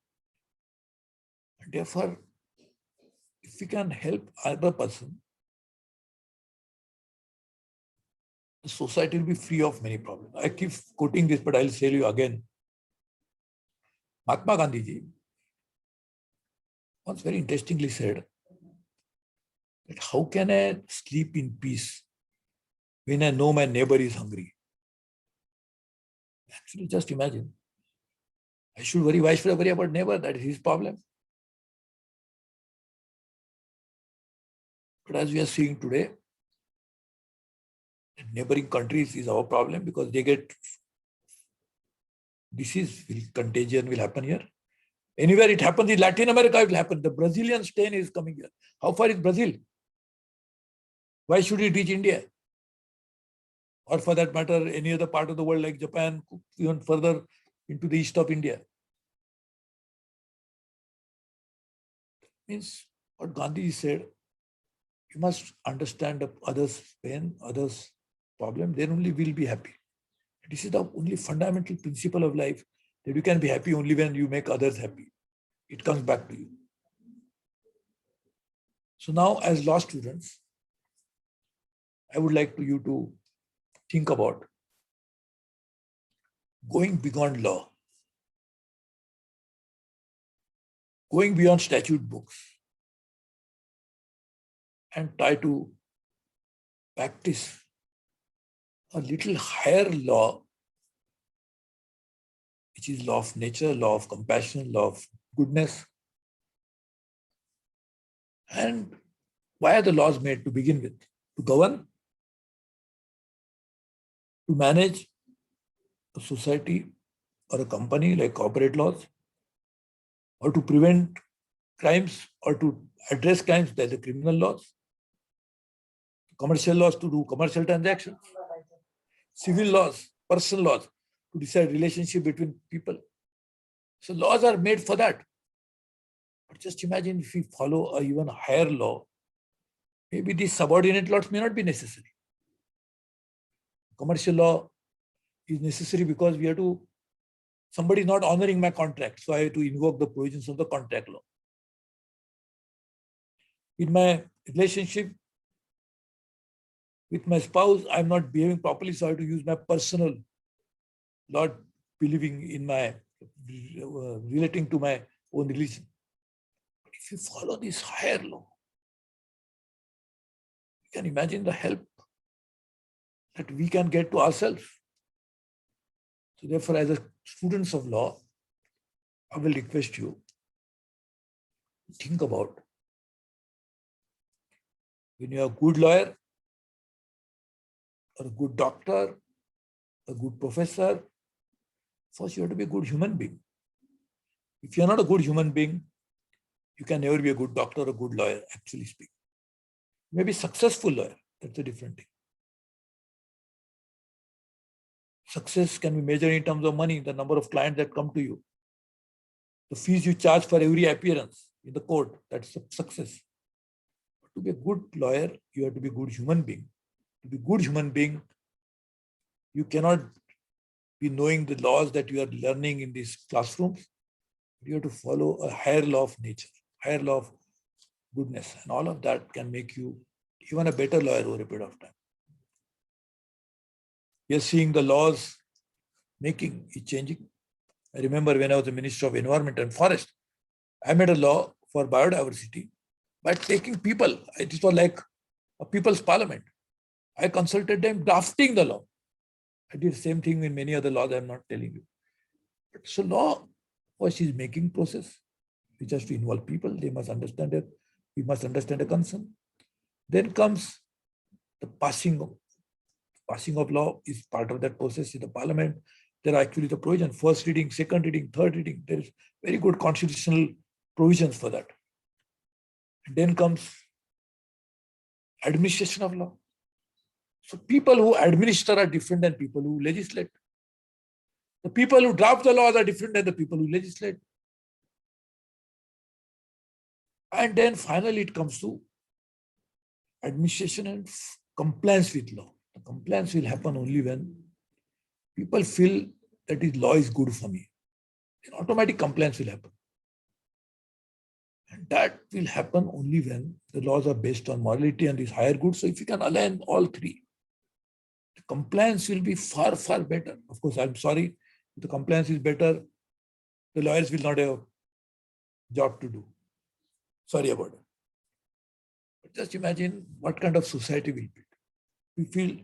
Speaker 8: And therefore, if we can help other person, the society will be free of many problems. I keep quoting this, but I'll tell you again. Mahatma Gandhi ji once very interestingly said that how can I sleep in peace when I know my neighbor is hungry? Actually, just imagine. I should worry, why should I worry about neighbor? That is his problem. But as we are seeing today, neighboring countries is our problem because they get disease, contagion will happen here. Anywhere it happens in Latin America, it will happen. The Brazilian strain is coming here. How far is Brazil? Why should it reach India? Or for that matter, any other part of the world like Japan, even further into the east of India. Means what Gandhi said, you must understand others' pain, others' problem, then only we'll be happy. This is the only fundamental principle of life, that you can be happy only when you make others happy. It comes back to you. So now, as law students, I would like you to think about going beyond law, going beyond statute books, and try to practice a little higher law, which is law of nature, law of compassion, law of goodness. And why are the laws made to begin with? To govern, to manage a society or a company like corporate laws, or to prevent crimes or to address crimes, like the criminal laws, commercial laws to do commercial transactions, civil laws, personal laws to decide relationship between people. So laws are made for that. But just imagine if we follow a even higher law, maybe these subordinate laws may not be necessary. Commercial law is necessary because we have to, somebody is not honoring my contract, so I have to invoke the provisions of the contract law. In my relationship with my spouse, I'm not behaving properly, so I have to use my personal law, believing in my, relating to my own religion. But if you follow this higher law, you can imagine the help that we can get to ourselves. So therefore, as a students of law, I will request you to think about when you are a good lawyer or a good doctor, a good professor, first you have to be a good human being. If you're not a good human being, you can never be a good doctor or a good lawyer, actually speaking. Maybe successful lawyer, that's a different thing. Success can be measured in terms of money, the number of clients that come to you, the fees you charge for every appearance in the court, that's a success. But to be a good lawyer, you have to be a good human being. To be a good human being, you cannot be knowing the laws that you are learning in these classrooms. You have to follow a higher law of nature, higher law of goodness, and all of that can make you even a better lawyer over a period of time. We are seeing the laws making is changing. I remember when I was the Minister of Environment and Forest, I made a law for biodiversity by taking people. It was like a people's parliament. I consulted them drafting the law. I did the same thing in many other laws I'm not telling you. But so law first is making process, which has to involve people. They must understand it. We must understand the concern. Then comes the passing of law is part of that process in the parliament. There are actually the provision, first reading, second reading, third reading. There is very good constitutional provisions for that. And then comes administration of law. So people who administer are different than people who legislate. The people who draft the laws are different than the people who legislate. And then finally it comes to administration and compliance with law. The compliance will happen only when people feel that this law is good for me. Then automatic compliance will happen. And that will happen only when the laws are based on morality and these higher goods. So if you can align all three, the compliance will be far, far better. Of course, I'm sorry, if the compliance is better, the lawyers will not have a job to do. Sorry about it. But just imagine what kind of society will be. We feel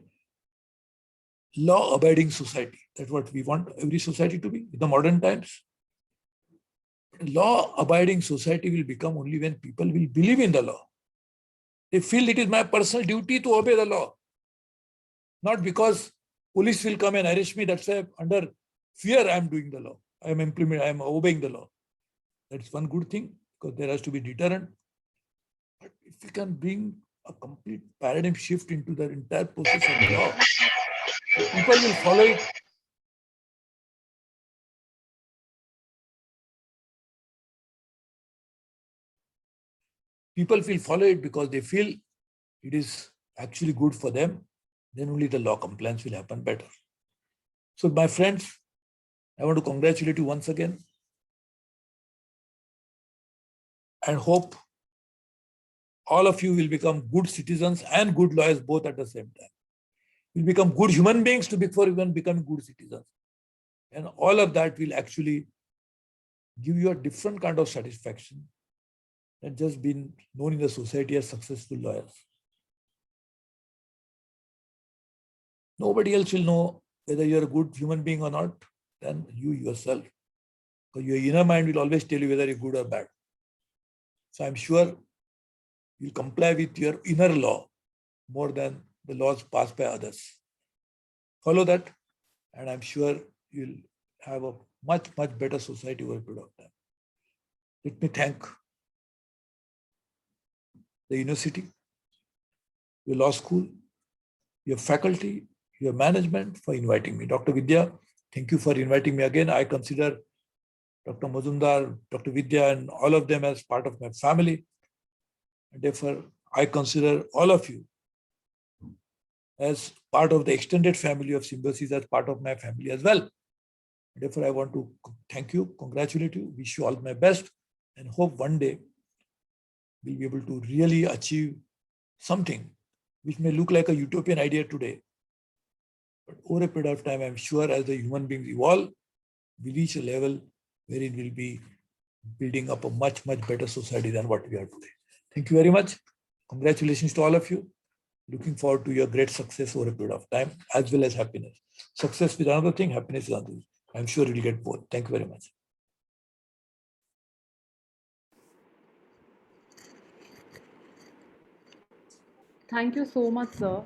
Speaker 8: law-abiding society. That's what we want every society to be in the modern times. Law-abiding society will become only when people will believe in the law. They feel it is my personal duty to obey the law. Not because police will come and arrest me. That's why under fear I am doing the law. I am obeying the law. That's one good thing because there has to be deterrent. But if we can bring a complete paradigm shift into the entire process of the law, people will follow it. People will follow it because they feel it is actually good for them. Then only the law compliance will happen better. So my friends, I want to congratulate you once again and hope all of you will become good citizens and good lawyers both at the same time. You'll become good human beings before even becoming good citizens. And all of that will actually give you a different kind of satisfaction than just being known in the society as successful lawyers. Nobody else will know whether you're a good human being or not than you yourself. Because your inner mind will always tell you whether you're good or bad. So I'm sure you'll comply with your inner law more than the laws passed by others. Follow that, and I'm sure you'll have a much, much better society over a period of time. Let me thank the university, your law school, your faculty, your management for inviting me. Dr. Vidya, thank you for inviting me again. I consider Dr. Majumdar, Dr. Vidya, and all of them as part of my family. And therefore, I consider all of you as part of the extended family of Symbiosis, as part of my family as well. Therefore, I want to thank you, congratulate you, wish you all my best, and hope one day we'll be able to really achieve something which may look like a utopian idea today. But over a period of time, I'm sure as the human beings evolve, we reach a level where it will be building up a much, much better society than what we are today. Thank you very much. Congratulations to all of you. Looking forward to your great success over a period of time, as well as happiness. Success is another thing, happiness is another thing. I'm sure you'll get both. Thank you very much.
Speaker 1: Thank you so much, sir.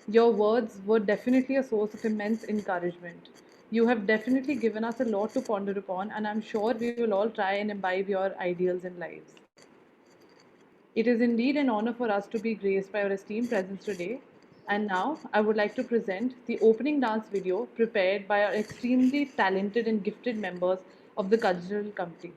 Speaker 1: Your words were definitely a source of immense encouragement. You have definitely given us a lot to ponder upon, and I'm sure we will all try and imbibe your ideals and lives. It is indeed an honor for us to be graced by your esteemed presence today. And now I would like to present the opening dance video prepared by our extremely talented and gifted members of the cultural committee.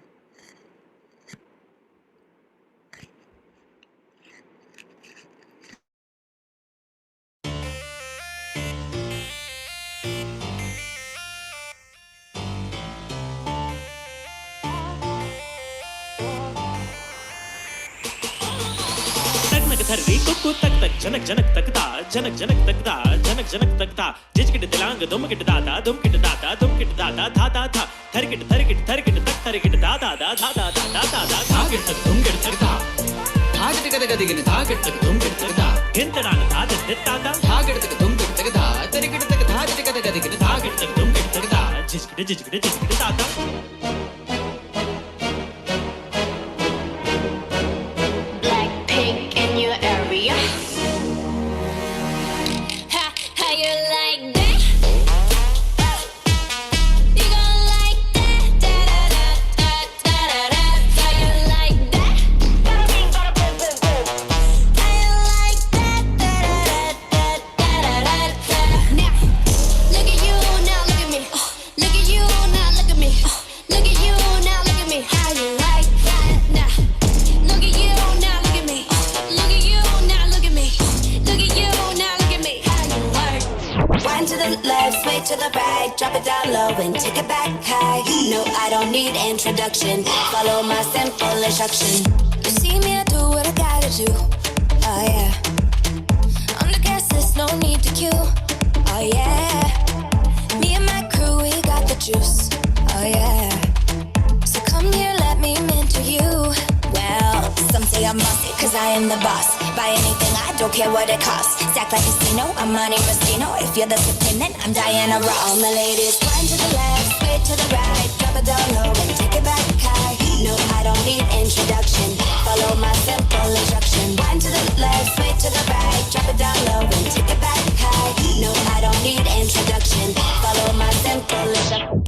Speaker 9: धर्री Kuku तक तक जनक जनक तकता जनक जनक तकता जनक जनक तकता जिजकिट दिलांग दुमकिट दादा दुमकिट दादा दुमकिट दादा धा धा धा थरकिट थरकिट थरकिट तक थरकिट दादा दा धा धा धा धा धा धा धाकिट तक दुमकिट तकता धाकिट कद कदिगिन धाकिट तक दुमकिट तकता गिनतरान धा दित्ता धाकिट तक दुमकिट तकता थरकिट तक धाकिट कद कदिगिन धाकिट तक दुमकिट तकता जिजकिट जिजकिट जिजकिट दादा
Speaker 10: to the right, drop it down low and take it back high. No, I don't need introduction. Follow my simple instruction. You see me, I do what I gotta do. Oh yeah. On the gas list, no need to queue. Oh yeah. Me and my crew, we got the juice. Oh yeah. So come here, let me mentor you. Well, some say I'm bossy, cause I am the boss. Buy anything, I don't care what it costs. Stack like a casino, I'm Monte Rustino. If you're the supreme, then I'm Diana Ross. All my ladies, one to the left, straight to the right. Drop it down low and take it back high. No, I don't need introduction. Follow my simple instruction. One to the left, straight to the right. Drop it down low and take it back high. No, I don't need introduction. Follow my simple instruction.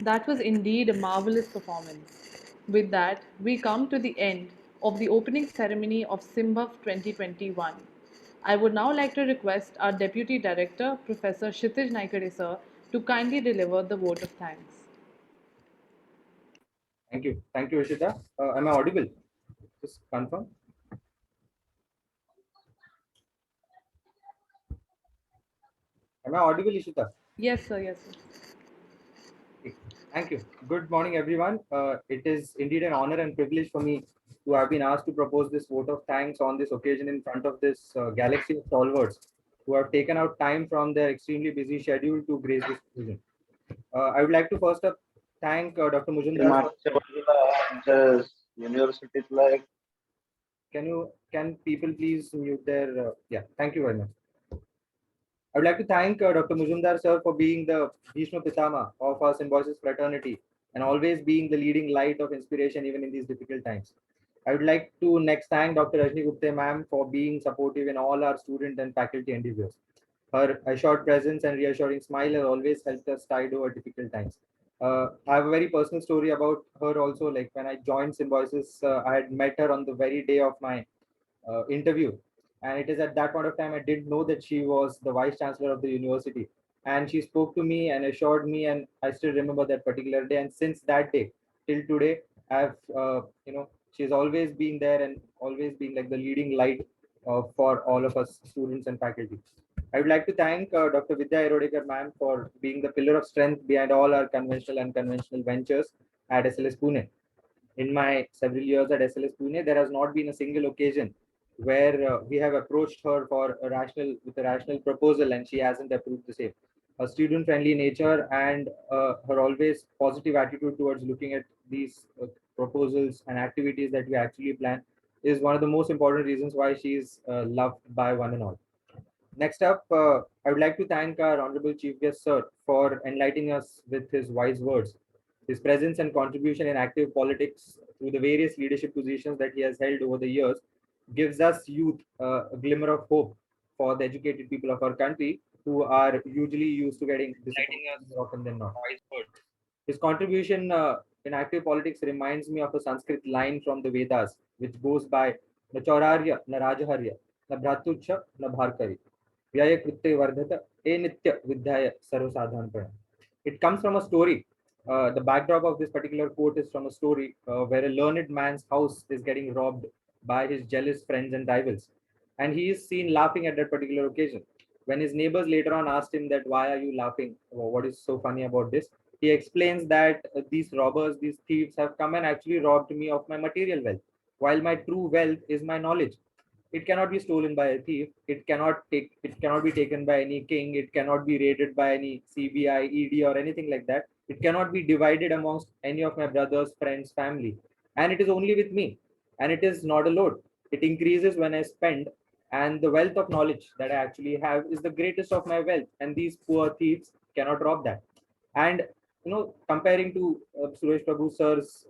Speaker 1: That was indeed a marvelous performance. With that, we come to the end of the opening ceremony of SIMBUF 2021. I would now like to request our Deputy Director, Professor Kshitij Naikade sir, to kindly deliver the vote of thanks.
Speaker 3: Thank you. Thank you, Ishita. Am I audible? Just confirm. Am I audible, Ishita?
Speaker 1: Yes, sir, yes, sir.
Speaker 3: Okay. Thank you. Good morning, everyone. It is indeed an honor and privilege for me to have been asked to propose this vote of thanks on this occasion in front of this galaxy of stalwarts who have taken out time from their extremely busy schedule to grace this occasion. I would like to first up thank Dr. Mujumdar.
Speaker 11: मागच्या बाजूला आमच्या युनिव्हर्सिटीतला एक
Speaker 3: Can people please mute their yeah, thank you very much. I would like to thank Dr. Mujumdar sir for being the Bhishma Pitama of our Symbiosis fraternity and always being the leading light of inspiration even in these difficult times. I would like to next thank Dr. Rajni Gupte ma'am for being supportive in all our student and faculty endeavors. Her assured presence and reassuring smile has always helped us tide over difficult times. I have a very personal story about her also. Like when I joined Symbiosis, I had met her on the very day of my interview. And it is at that point of time I didn't know that she was the vice chancellor of the university. And she spoke to me and assured me, and I still remember that particular day. And since that day till today, I've she's always been there and always been like the leading light for all of us students and faculty. I would like to thank Dr. Vidya Erodekar ma'am for being the pillar of strength behind all our conventional and unconventional ventures at SLS Pune. In my several years at SLS Pune, there has not been a single occasion where we have approached her for a rational proposal and she hasn't approved the same. Her student-friendly nature and her always positive attitude towards looking at these proposals and activities that we actually plan is one of the most important reasons why she is loved by one and all. Next up, I would like to thank our Honorable Chief Guest, Sir, for enlightening us with his wise words. His presence and contribution in active politics through the various leadership positions that he has held over the years gives us youth a glimmer of hope for the educated people of our country who are usually used to getting disappointed more often than not. His contribution in active politics reminds me of a Sanskrit line from the Vedas, which goes by Na Chaurarya, Na Rajaharya, Na Bhratucha, Na Bharkari. Vyaya Kritte Vardhata, E Nitya Vidhaya Sarvasadhanapana. It comes from a story. The backdrop of this particular quote is from a story where a learned man's house is getting robbed by his jealous friends and rivals. And he is seen laughing at that particular occasion. When his neighbors later on asked him that, why are you laughing? What is so funny about this? He explains that these robbers, these thieves have come and actually robbed me of my material wealth, while my true wealth is my knowledge. It cannot be stolen by a thief. It cannot be taken by any king. It cannot be raided by any CBI, ED or anything like that. It cannot be divided amongst any of my brothers, friends, family. And it is only with me. And it is not a load. It increases when I spend. And the wealth of knowledge that I actually have is the greatest of my wealth. And these poor thieves cannot rob that. And comparing to Suresh Prabhu sir's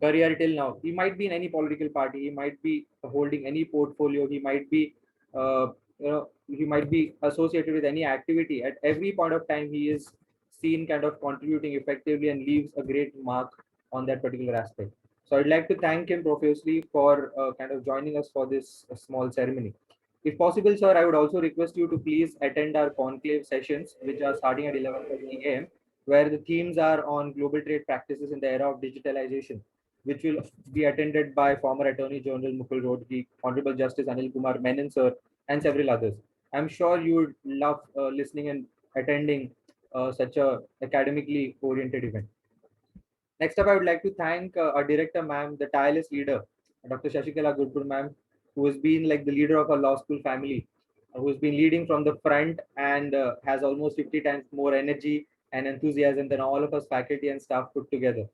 Speaker 3: career till now, he might be in any political party, he might be holding any portfolio, he might be associated with any activity. At every point of time, he is seen kind of contributing effectively and leaves a great mark on that particular aspect. So I'd like to thank him profusely for kind of joining us for this small ceremony. If possible, sir, I would also request you to please attend our conclave sessions, which are starting at 11:30 a.m., where the themes are on global trade practices in the era of digitalization, which will be attended by former Attorney General Mukul Rohatgi, Honorable Justice Anil Kumar Menon, sir, and several others. I'm sure you would love listening and attending such a academically oriented event. Next up, I would like to thank our director, ma'am, the tireless leader, Dr. Shashikala Gurpur, ma'am, who has been like the leader of our law school family, who has been leading from the front and has almost 50 times more energy and enthusiasm than all of us faculty and staff put together.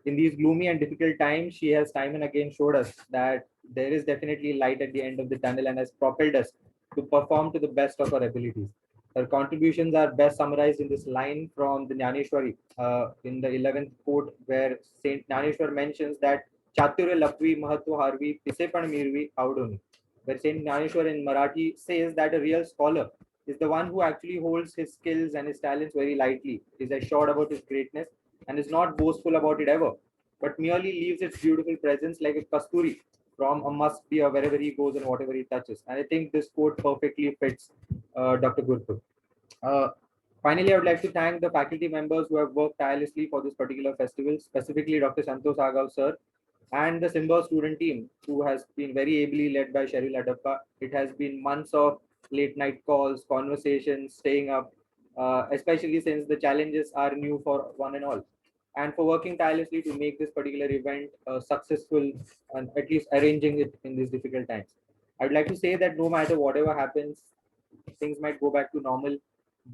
Speaker 3: In these gloomy and difficult times, she has time and again showed us that there is definitely light at the end of the tunnel and has propelled us to perform to the best of our abilities. Her contributions are best summarized in this line from the Jnaneshwari in the 11th quote, where Saint Jnaneshwar mentions that Chaturya Lapvi Mahatva Harvi Tisepan Mirvi Audoni. Where Saint Jnaneshwar in Marathi says that a real scholar is the one who actually holds his skills and his talents very lightly, is assured about his greatness,
Speaker 12: and is not boastful about it ever, but merely leaves its beautiful presence like a kasturi from a must be wherever he goes and whatever he touches. And I think this quote perfectly fits Dr. Gurpur. Uh, Finally, I would like to thank the faculty members who have worked tirelessly for this particular festival, specifically Dr. Santosh Agav sir and the Simba student team, who has been very ably led by Cheryl Adappa. It has been months of late night calls, conversations, staying up, especially since the challenges are new for one and all. And for working tirelessly to make this particular event successful and at least arranging it in these difficult times. I would like to say that no matter whatever happens, things might go back to normal,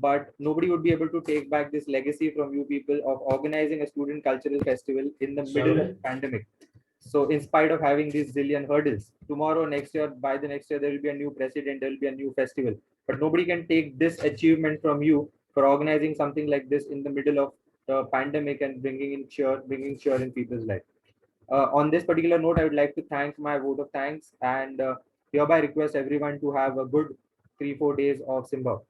Speaker 12: but nobody would be able to take back this legacy from you people of organizing a student cultural festival in the middle of pandemic. So in spite of having these zillion hurdles, tomorrow, next year, by the next year, there will be a new president, there will be a new festival. But nobody can take this achievement from you for organizing something like this in the middle of the pandemic and bringing cheer in people's life. On this particular note, I would like to thank my vote of thanks and hereby request everyone to have a good 3-4 days of Simba.